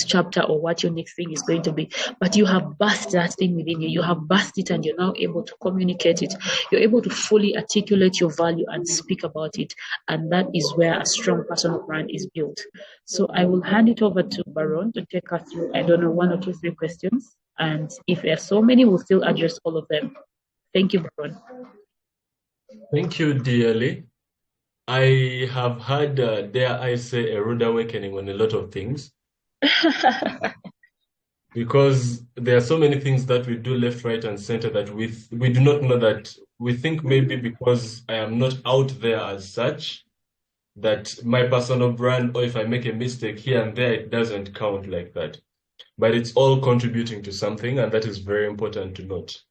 chapter or what your next thing is going to be, but you have birthed that thing within you, you have birthed it, and you're now able to communicate it. You're able to fully articulate your value and speak about it. And that is where a strong personal brand is built. So I will hand it over to Baron to take us through, 1 or 2, 3 questions. And if there are so many, we'll still address all of them. Thank you, Baron. Thank you, dearly. I have had, dare I say, a rude awakening on a lot of things. Because there are so many things that we do left, right, and center that we do not know, that we think maybe because I am not out there as such, that my personal brand, or if I make a mistake here and there, it doesn't count like that. But it's all contributing to something, and that is very important to note.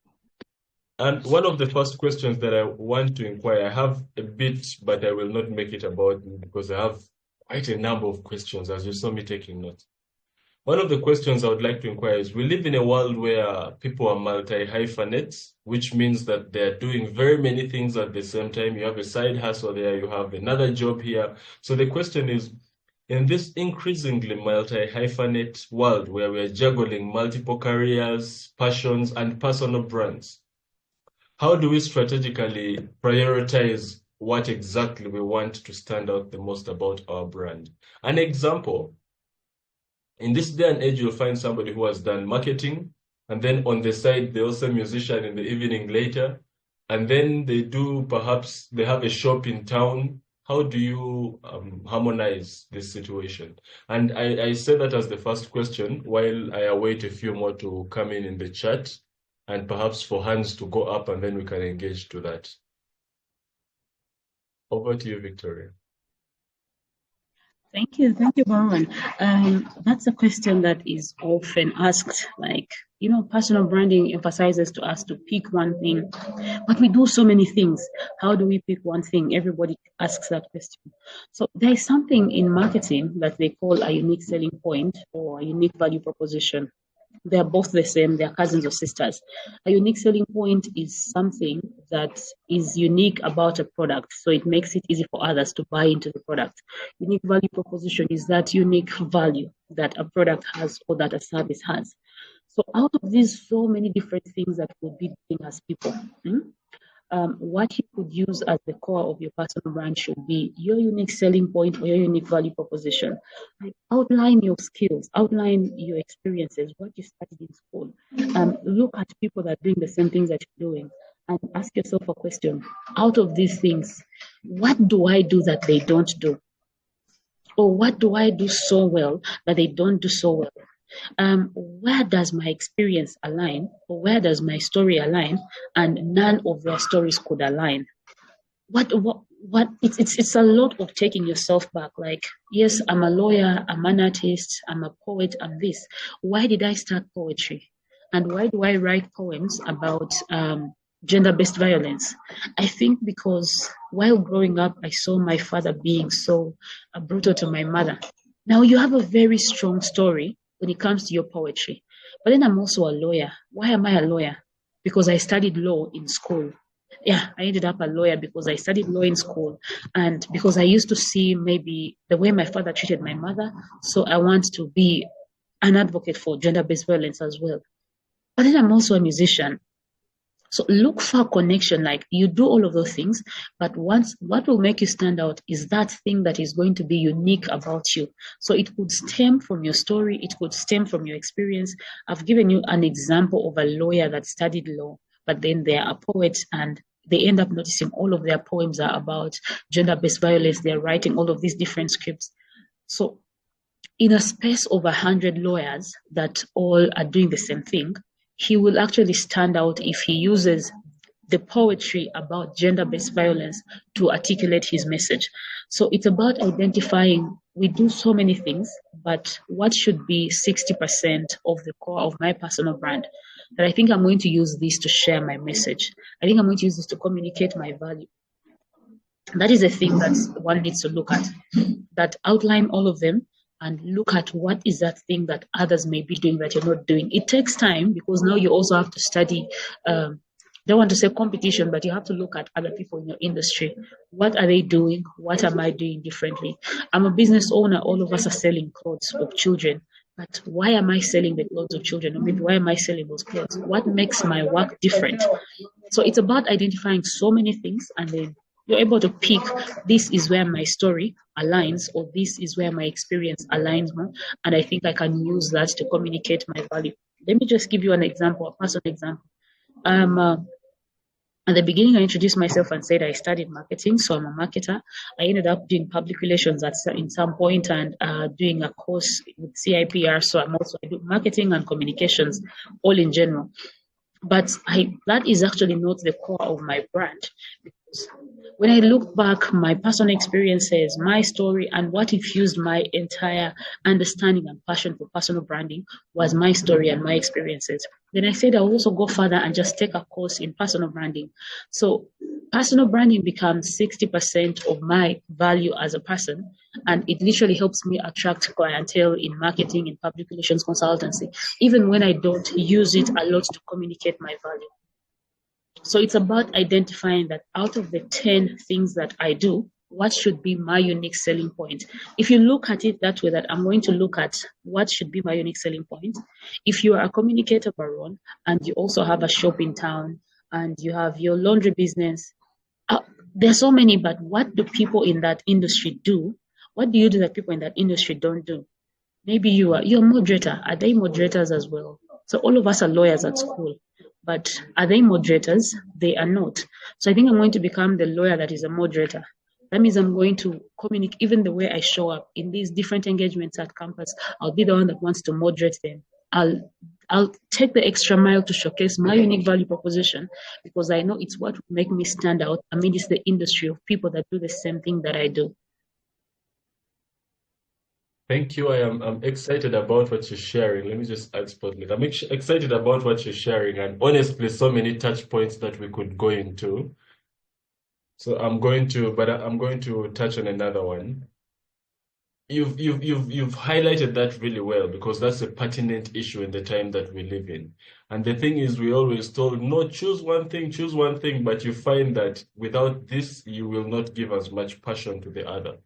And one of the first questions that I want to inquire, I have a bit, but I will not make it about me because I have quite a number of questions, as you saw me taking notes. One of the questions I would like to inquire is, we live in a world where people are multi-hyphenates, which means that they're doing very many things at the same time. You have a side hustle there, you have another job here. So the question is, in this increasingly multi-hyphenate world where we're juggling multiple careers, passions, and personal brands, how do we strategically prioritize what exactly we want to stand out the most about our brand? An example, in this day and age, you'll find somebody who has done marketing, and then on the side, they're also a musician in the evening later, and then they have a shop in town. how do you harmonize this situation? And I say that as the first question while I await a few more to come in the chat and perhaps for hands to go up and then we can engage to that. Over to you, Victoria. Thank you, Baron. That's a question that is often asked. Like, personal branding emphasizes to us to pick one thing, but we do so many things. How do we pick one thing? Everybody asks that question. So there is something in marketing that they call a unique selling point or a unique value proposition. They're both the same, they're cousins or sisters. A unique selling point is something that is unique about a product, so it makes it easy for others to buy into the product. Unique value proposition is that unique value that a product has or that a service has. So out of these so many different things that we'll be doing as people, what you could use as the core of your personal brand should be your unique selling point or your unique value proposition. Like, outline your skills, outline your experiences, what you studied in school. Look at people that are doing the same things that you're doing and ask yourself a question. Out of these things, what do I do that they don't do? Or what do I do so well that they don't do so well? Where does my experience align, or where does my story align, and none of their stories could align? It's a lot of taking yourself back. Like, yes, I'm a lawyer, I'm an artist, I'm a poet, I'm this. Why did I start poetry? And why do I write poems about gender-based violence? I think because while growing up, I saw my father being so brutal to my mother. Now you have a very strong story when it comes to your poetry. But then I'm also a lawyer. Why am I a lawyer? Because I studied law in school. Yeah, I ended up a lawyer because I studied law in school and because I used to see maybe the way my father treated my mother. So I want to be an advocate for gender-based violence as well. But then I'm also a musician. So look for a connection, like you do all of those things, but what will make you stand out is that thing that is going to be unique about you. So it could stem from your story, it could stem from your experience. I've given you an example of a lawyer that studied law, but then they are a poet and they end up noticing all of their poems are about gender-based violence. They're writing all of these different scripts. So in a space of 100 lawyers that all are doing the same thing, he will actually stand out if he uses the poetry about gender-based violence to articulate his message. So it's about identifying, we do so many things, but what should be 60% of the core of my personal brand? That I think I'm going to use this to share my message. I think I'm going to use this to communicate my value. That is a thing that one needs to look at, that outline all of them and look at what is that thing that others may be doing that you're not doing. It takes time because now you also have to study, don't want to say competition, but you have to look at other people in your industry. What are they doing? What am I doing differently? I'm a business owner. All of us are selling clothes of children. But why am I selling the clothes of children? Or maybe why am I selling those clothes? What makes my work different? So it's about identifying so many things and then you're able to pick, this is where my story aligns or this is where my experience aligns more. And I think I can use that to communicate my value. Let me just give you an example, a personal example. At the beginning, I introduced myself and said I studied marketing, so I'm a marketer. I ended up doing public relations in some point and doing a course with CIPR, so I do marketing and communications, all in general. But that is actually not the core of my brand. Because when I look back, my personal experiences, my story, and what infused my entire understanding and passion for personal branding was my story and my experiences. Then I said I'll also go further and just take a course in personal branding. So personal branding becomes 60% of my value as a person, and it literally helps me attract clientele in marketing, in public relations, consultancy, even when I don't use it a lot to communicate my value. So it's about identifying that out of the 10 things that I do, what should be my unique selling point? If you look at it that way, that I'm going to look at what should be my unique selling point. If you are a communicator, Baron, and you also have a shop in town, and you have your laundry business, there's so many, but what do people in that industry do? What do you do that people in that industry don't do? Maybe you're a moderator. Are they moderators as well? So all of us are lawyers at school. But are they moderators? They are not. So I think I'm going to become the lawyer that is a moderator. That means I'm going to communicate, even the way I show up in these different engagements at campus. I'll be the one that wants to moderate them. I'll take the extra mile to showcase my unique value proposition, because I know it's what will make me stand out amidst the industry of people that do the same thing that I do. Thank you. I'm excited about what you're sharing. Let me just add spotlight. I'm excited about what you're sharing, and honestly, so many touch points that we could go into. So I'm going to touch on another one. You've highlighted that really well, because that's a pertinent issue in the time that we live in. And the thing is, we always told, no, choose one thing, but you find that without this, you will not give as much passion to the other.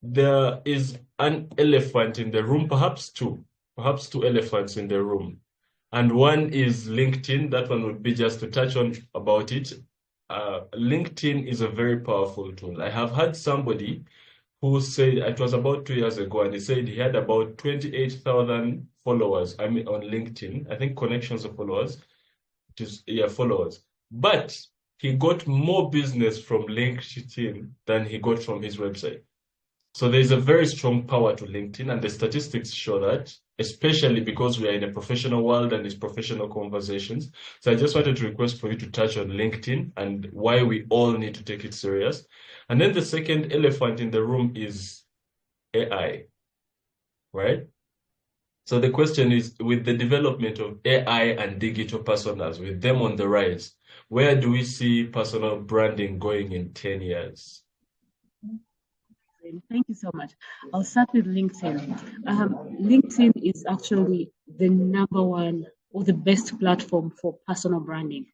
There is an elephant in the room, perhaps two elephants in the room. And one is LinkedIn. That one would be just to touch on about it. LinkedIn is a very powerful tool. I have had somebody who said, it was about 2 years ago, and he said he had about 28,000 followers. I mean, on LinkedIn, I think connections of followers, followers. But he got more business from LinkedIn than he got from his website. So there's a very strong power to LinkedIn, and the statistics show that, especially because we are in a professional world and it's professional conversations. So I just wanted to request for you to touch on LinkedIn and why we all need to take it serious. And then the second elephant in the room is AI, right? So the question is, with the development of AI and digital personas, with them on the rise, where do we see personal branding going in 10 years? Thank you so much. I'll start with LinkedIn. LinkedIn is actually the number one or the best platform for personal branding.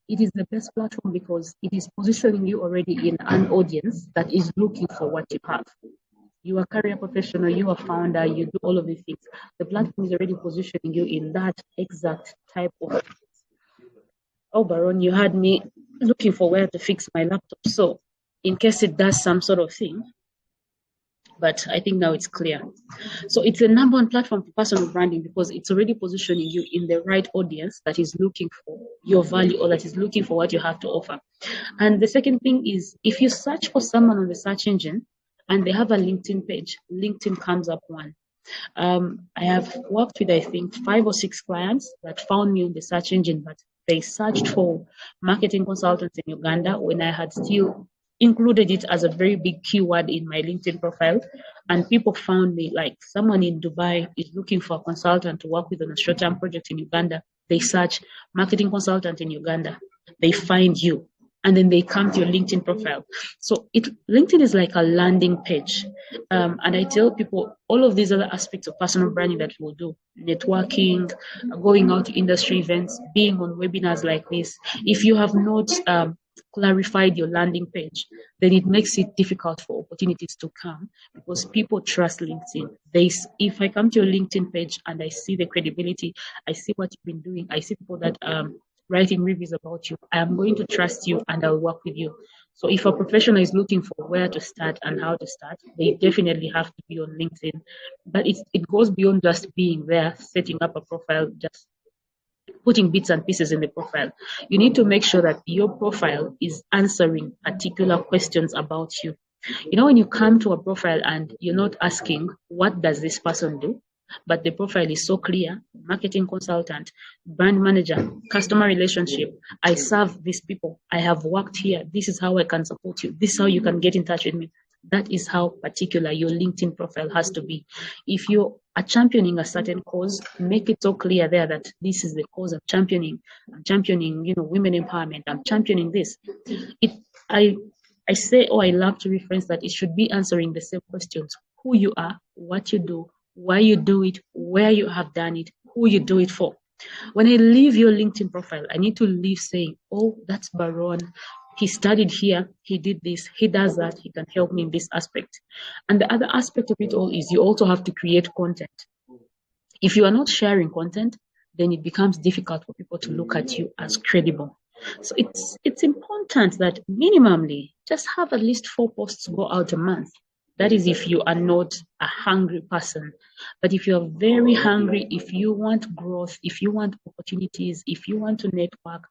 It is the best platform because it is positioning you already in an audience that is looking for what you have. You are a career professional, you are a founder, you do all of these things. The platform is already positioning you in that exact type of. Oh, Baron, you had me looking for where to fix my laptop. So in case it does some sort of thing, but I think now it's clear. So it's the number one platform for personal branding because it's already positioning you in the right audience that is looking for your value or that is looking for what you have to offer. And the second thing is, if you search for someone on the search engine and they have a LinkedIn page, LinkedIn comes up one. I have worked with, I think, 5 or 6 clients that found me on the search engine, but they searched for marketing consultants in Uganda when I had still included it as a very big keyword in my LinkedIn profile, and people found me. Like someone in Dubai is looking for a consultant to work with on a short-term project in Uganda. They search marketing consultant in Uganda. They find you, and then they come to your LinkedIn profile. So LinkedIn is like a landing page. And I tell people all of these other aspects of personal branding that we'll do, networking, going out to industry events, being on webinars like this. If you have not clarified your landing page, then it makes it difficult for opportunities to come because people trust LinkedIn. If I come to your LinkedIn page and I see the credibility, I see what you've been doing, I see people that writing reviews about you, I am going to trust you and I'll work with you. So if a professional is looking for where to start and how to start, they definitely have to be on LinkedIn. But it goes beyond just being there, setting up a profile, just putting bits and pieces in the profile. You need to make sure that your profile is answering particular questions about you. You know, when you come to a profile and you're not asking, what does this person do? But the profile is so clear: marketing consultant, brand manager, customer relationship. I serve these people. I have worked here. This is how I can support you. This is how you can get in touch with me. That is how particular your LinkedIn profile has to be. If you are championing a certain cause, make it so clear there that this is the cause I'm championing. I'm championing, women empowerment. I'm championing this. I say, I love to reference that it should be answering the same questions: who you are, what you do, why you do it, where you have done it, who you do it for. When I leave your LinkedIn profile, I need to leave saying, oh, that's Baron. He studied here, he did this, he does that, he can help me in this aspect. And the other aspect of it all is you also have to create content. If you are not sharing content, then it becomes difficult for people to look at you as credible. So it's important that minimally just have at least 4 posts go out a month. That is if you are not a hungry person. But if you are very hungry, if you want growth, if you want opportunities, if you want to network,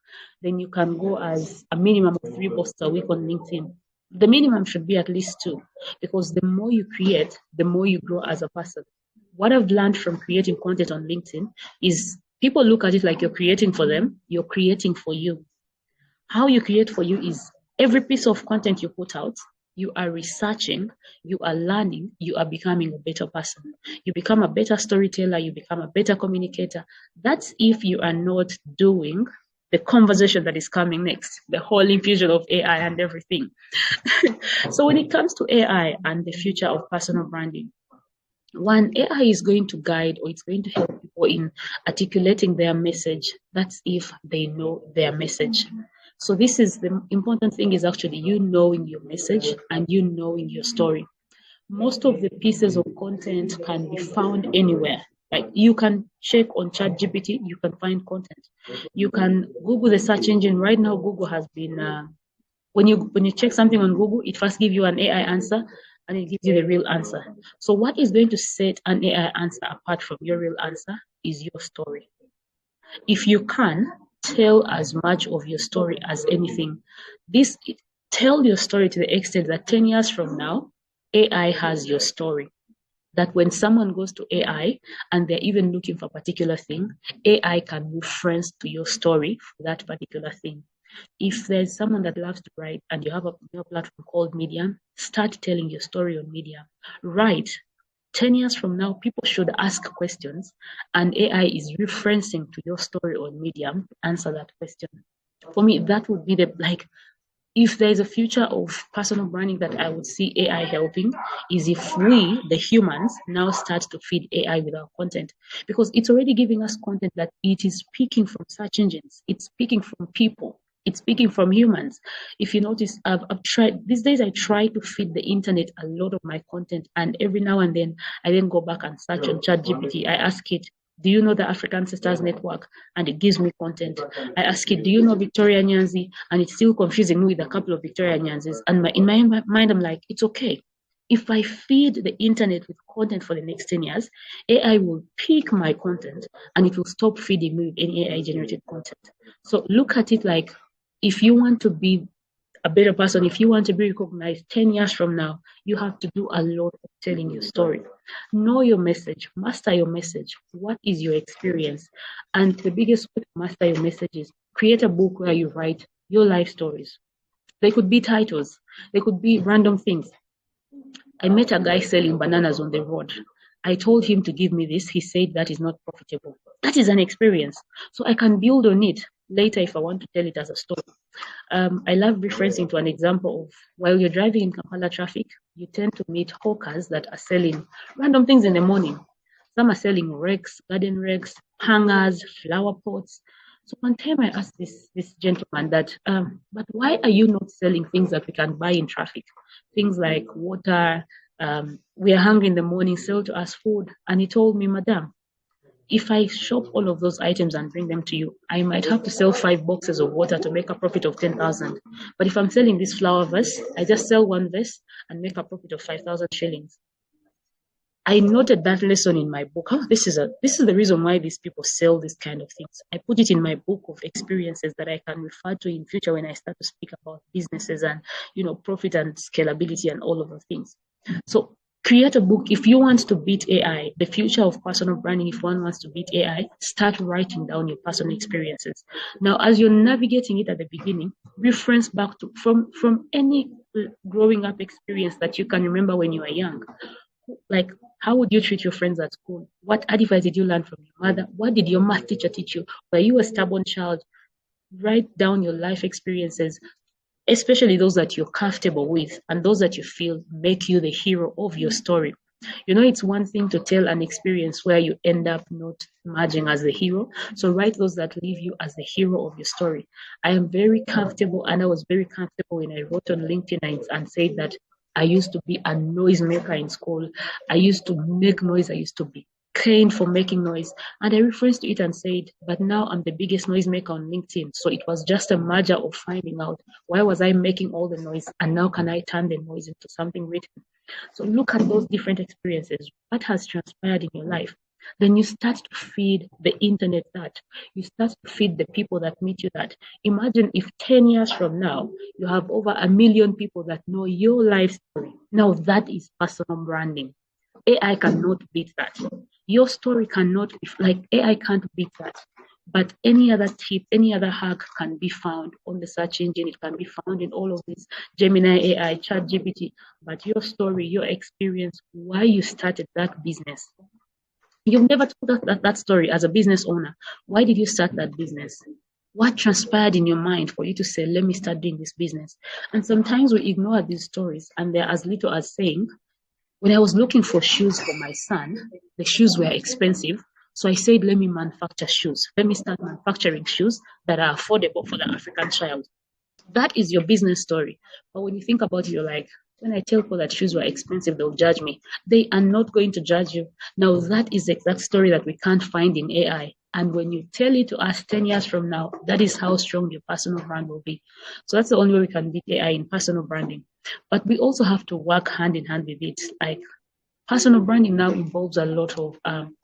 then you can go as a minimum of 3 posts a week on LinkedIn. The minimum should be at least 2, because the more you create, the more you grow as a person. What I've learned from creating content on LinkedIn is people look at it like you're creating for them, you're creating for you. How you create for you is every piece of content you put out, you are researching, you are learning, you are becoming a better person. You become a better storyteller, you become a better communicator. That's if you are not doing the conversation that is coming next, the whole infusion of AI and everything. So when it comes to AI and the future of personal branding, one, AI is going to guide, or it's going to help people in articulating their message. That's if they know their message. So this is the important thing, is actually you knowing your message and you knowing your story. Most of the pieces of content can be found anywhere. Like you can check on ChatGPT, you can find content. You can Google the search engine. Right now, Google has been when you check something on Google, it first gives you an AI answer and it gives you the real answer. So what is going to set an AI answer apart from your real answer is your story. If you can tell as much of your story as anything, tell your story to the extent that 10 years from now, AI has your story. That when someone goes to AI and they're even looking for a particular thing, AI can reference to your story for that particular thing. If there's someone that loves to write and you have a platform called Medium, start telling your story on Medium. Write. 10 years from now, people should ask questions and AI is referencing to your story on Medium to answer that question. For me, that would be if there's a future of personal branding that I would see AI helping, is if we, the humans, now start to feed AI with our content. Because it's already giving us content that it is picking from search engines. It's picking from people. It's speaking from humans. If you notice, I've tried, these days I try to feed the internet a lot of my content, and every now and then I then go back and search on ChatGPT. I ask it, do you know the African Sisters Network? And it gives me content. I ask it, do you know Victoria Nyanzi? And it's still confusing me with a couple of Victoria Nyanzis. And in my mind, I'm like, it's okay. If I feed the internet with content for the next 10 years, AI will pick my content and it will stop feeding me with any AI generated content. So look at it like, if you want to be a better person, if you want to be recognized 10 years from now, you have to do a lot of telling your story. Know your message, master your message. What is your experience? And the biggest way to master your message is create a book where you write your life stories. They could be titles, they could be random things. I met a guy selling bananas on the road. I told him to give me this. He said that is not profitable. That is an experience. So I can build on it later if I want to tell it as a story. I love referencing to an example of while you're driving in Kampala traffic, you tend to meet hawkers that are selling random things in the morning. Some are selling rakes, garden rakes, hangers, flower pots. So one time I asked this gentleman that, but why are you not selling things that we can buy in traffic? Things like water, we are hungry in the morning, sell to us food. And he told me, Madam, if I shop all of those items and bring them to you, I might have to sell 5 boxes of water to make a profit of 10,000. But if I'm selling this flower vase, I just sell 1 vase and make a profit of 5,000 shillings. I noted that lesson in my book. Oh, this is the reason why these people sell this kind of things. I put it in my book of experiences that I can refer to in future when I start to speak about businesses and profit and scalability and all of those things. So create a book. If you want to beat AI, the future of personal branding, if one wants to beat AI, start writing down your personal experiences. Now, as you're navigating it at the beginning, reference back to from any growing up experience that you can remember when you were young. Like, how would you treat your friends at school? What advice did you learn from your mother? What did your math teacher teach you? Were you a stubborn child? Write down your life experiences, especially those that you're comfortable with and those that you feel make you the hero of your story. It's one thing to tell an experience where you end up not emerging as the hero. So write those that leave you as the hero of your story. I am very comfortable, and I was very comfortable when I wrote on LinkedIn and said that I used to be a noisemaker in school. I used to make noise. I used to be caned for making noise. And I referenced to it and said, but now I'm the biggest noisemaker on LinkedIn. So it was just a matter of finding out why was I making all the noise, and now can I turn the noise into something written? So look at those different experiences. What has transpired in your life? then you start to feed the internet that. You start to feed the people that meet you that. Imagine if 10 years from now, you have over 1 million people that know your life story. Now that is personal branding. AI cannot beat that. Your story cannot be like AI can't beat that. But any other tip, any other hack can be found on the search engine. It can be found in all of this Gemini AI, Chat GPT. But your story, your experience, why you started that business. You've never told us that story as a business owner. Why did you start that business? What transpired in your mind for you to say, let me start doing this business? And sometimes we ignore these stories, and they're as little as saying, when I was looking for shoes for my son, the shoes were expensive. So I said, let me manufacture shoes. Let me start manufacturing shoes that are affordable for the African child. That is your business story. But when you think about it, you're like, when I tell people that shoes were expensive, they'll judge me. They are not going to judge you. Now, that is the exact story that we can't find in AI. And when you tell it to us 10 years from now, that is how strong your personal brand will be. So that's the only way we can beat AI in personal branding. But we also have to work hand in hand with it. Like, personal branding now involves a lot of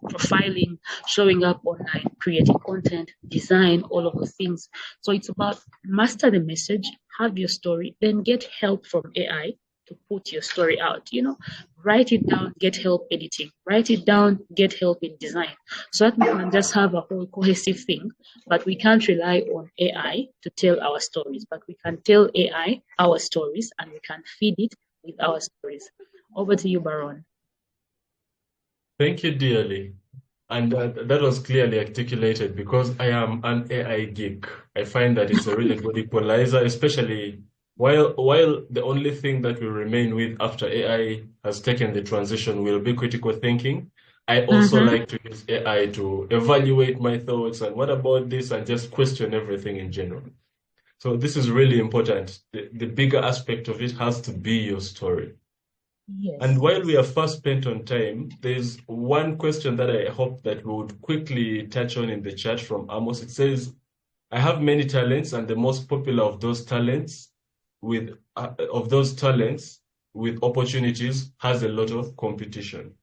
profiling, showing up online, creating content, design, all of those things. So it's about master the message, have your story, then get help from AI to put your story out. Write it down, get help editing. Write it down, get help in design. So that we can just have a whole cohesive thing. But we can't rely on AI to tell our stories. But we can tell AI our stories, and we can feed it with our stories. Over to you, Baron. Thank you dearly. And that was clearly articulated because I am an AI geek. I find that it's a really good equalizer, especially while the only thing that will remain with after AI has taken the transition will be critical thinking. I also like to use AI to evaluate my thoughts and what about this and just question everything in general. So this is really important. The bigger aspect of it has to be your story. Yes. And while we are fast spent on time, there's one question that I hope that we would quickly touch on in the chat from Amos. It says, I have many talents, and the most popular of those talents with opportunities has a lot of competition.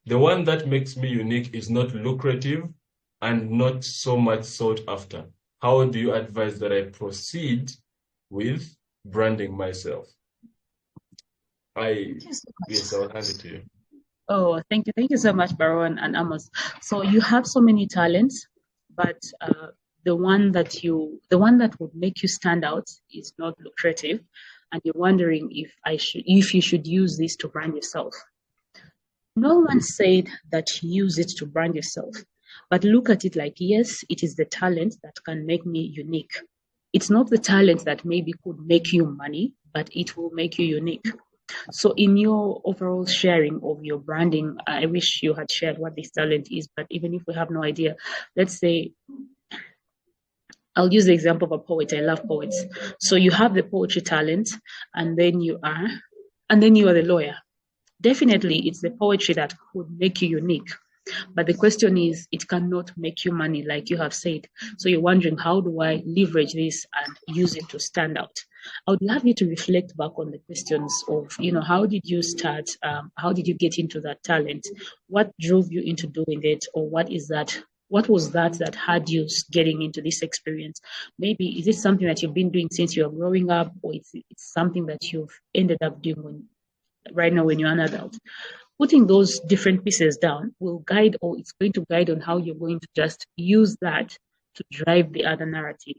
The one that makes me unique is not lucrative and not so much sought after. How do you advise that I proceed with branding myself? Yes, I'll hand it to you. Oh, thank you. Thank you so much, Baron and Amos. So you have so many talents, but the one that would make you stand out is not lucrative, and you're wondering if you should use this to brand yourself. No one said that you use it to brand yourself, but look at it like, yes, it is the talent that can make me unique. It's not the talent that maybe could make you money, but it will make you unique. So in your overall sharing of your branding, I wish you had shared what this talent is, but even if we have no idea, let's say, I'll use the example of a poet. I love poets. So you have the poetry talent, and then you are the lawyer. Definitely, it's the poetry that could make you unique. But the question is, it cannot make you money, like you have said. So you're wondering, how do I leverage this and use it to stand out? I would love you to reflect back on the questions of, how did you start? How did you get into that talent? What drove you into doing it? Or what was that had you getting into this experience? Maybe is it something that you've been doing since you were growing up, or it's something that you've ended up doing right now when you're an adult? Putting those different pieces down will guide, or it's going to guide on how you're going to just use that to drive the other narrative.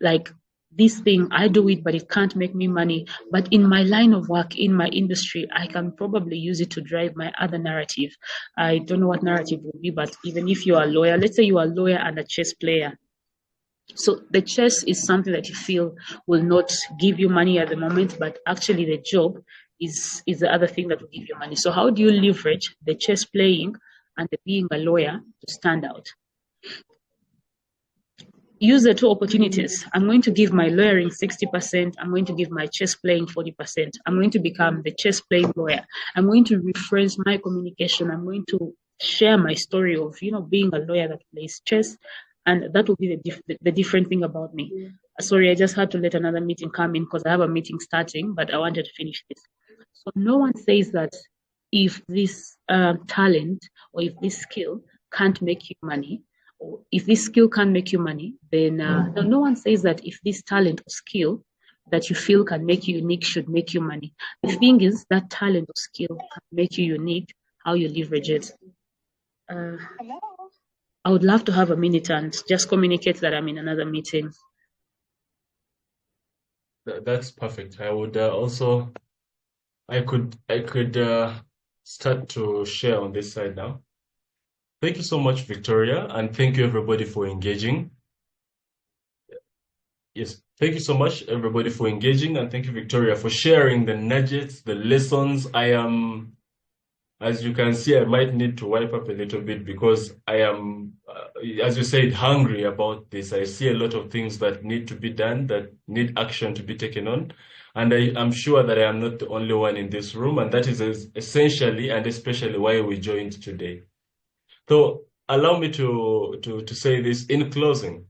Like, this thing, I do it, but it can't make me money. But in my line of work, in my industry, I can probably use it to drive my other narrative. I don't know what narrative will be, but even if you are a lawyer, let's say you are a lawyer and a chess player. So the chess is something that you feel will not give you money at the moment, but actually the job is the other thing that will give you money. So how do you leverage the chess playing and the being a lawyer to stand out? Use the two opportunities. I'm going to give my lawyering 60%. I'm going to give my chess playing 40%. I'm going to become the chess playing lawyer. I'm going to rephrase my communication. I'm going to share my story of, being a lawyer that plays chess. And that will be the different thing about me. Sorry, I just had to let another meeting come in because I have a meeting starting, but I wanted to finish this. So no one says that if this talent or if this skill can't make you money, or if this skill can't make you money, then no one says that if this talent or skill that you feel can make you unique should make you money. The thing is that talent or skill can make you unique, how you leverage it. I would love to have a minute and just communicate that I'm in another meeting. That's perfect. I would also, I could start to share on this side now. Thank you so much, Victoria, and thank you everybody for engaging. Yes, thank you so much everybody for engaging, and thank you, Victoria, for sharing the nuggets, the lessons. I am, as you can see, I might need to wipe up a little bit because I am, as you said, hungry about this. I see a lot of things that need to be done, that need action to be taken on. And I'm sure that I am not the only one in this room, and that is essentially and especially why we joined today. So allow me to say this in closing.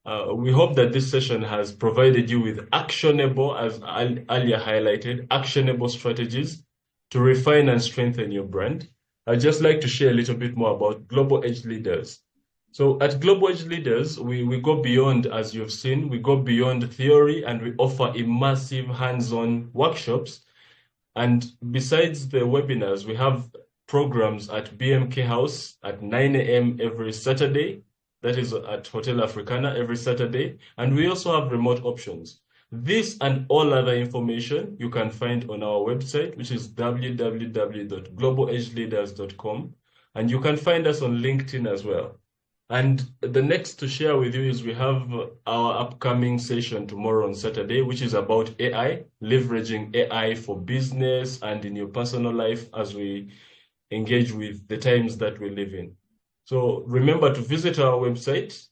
We hope that this session has provided you with actionable, as earlier highlighted, actionable strategies to refine and strengthen your brand. I'd just like to share a little bit more about Global Edge Leaders. So at Global Edge Leaders, we go beyond, as you've seen, we go beyond theory and we offer immersive hands-on workshops. And besides the webinars, we have programs at BMK House at 9 a.m. every Saturday. That is at Hotel Africana every Saturday. And we also have remote options. This and all other information you can find on our website, which is www.globaledgeleaders.com. And you can find us on LinkedIn as well. And the next to share with you is we have our upcoming session tomorrow on Saturday, which is about AI, leveraging AI for business and in your personal life as we engage with the times that we live in. So remember to visit our website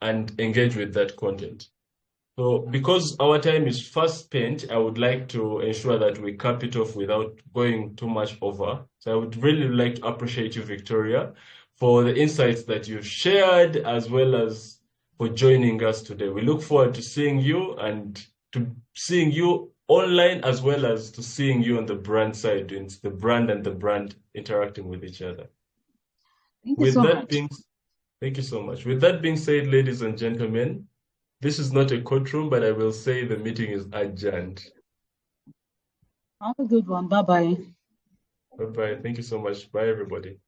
and engage with that content. So because our time is fast spent, I would like to ensure that we cap it off without going too much over. So I would really like to appreciate you, Victoria, for the insights that you've shared, as well as for joining us today. We look forward to seeing you and to seeing you online, as well as to seeing you on the brand side, it's the brand and the brand interacting with each other. Thank you so much. Thank you so much. With that being said, ladies and gentlemen, this is not a courtroom, but I will say the meeting is adjourned. Have a good one. Bye-bye. Bye-bye. Thank you so much. Bye, everybody.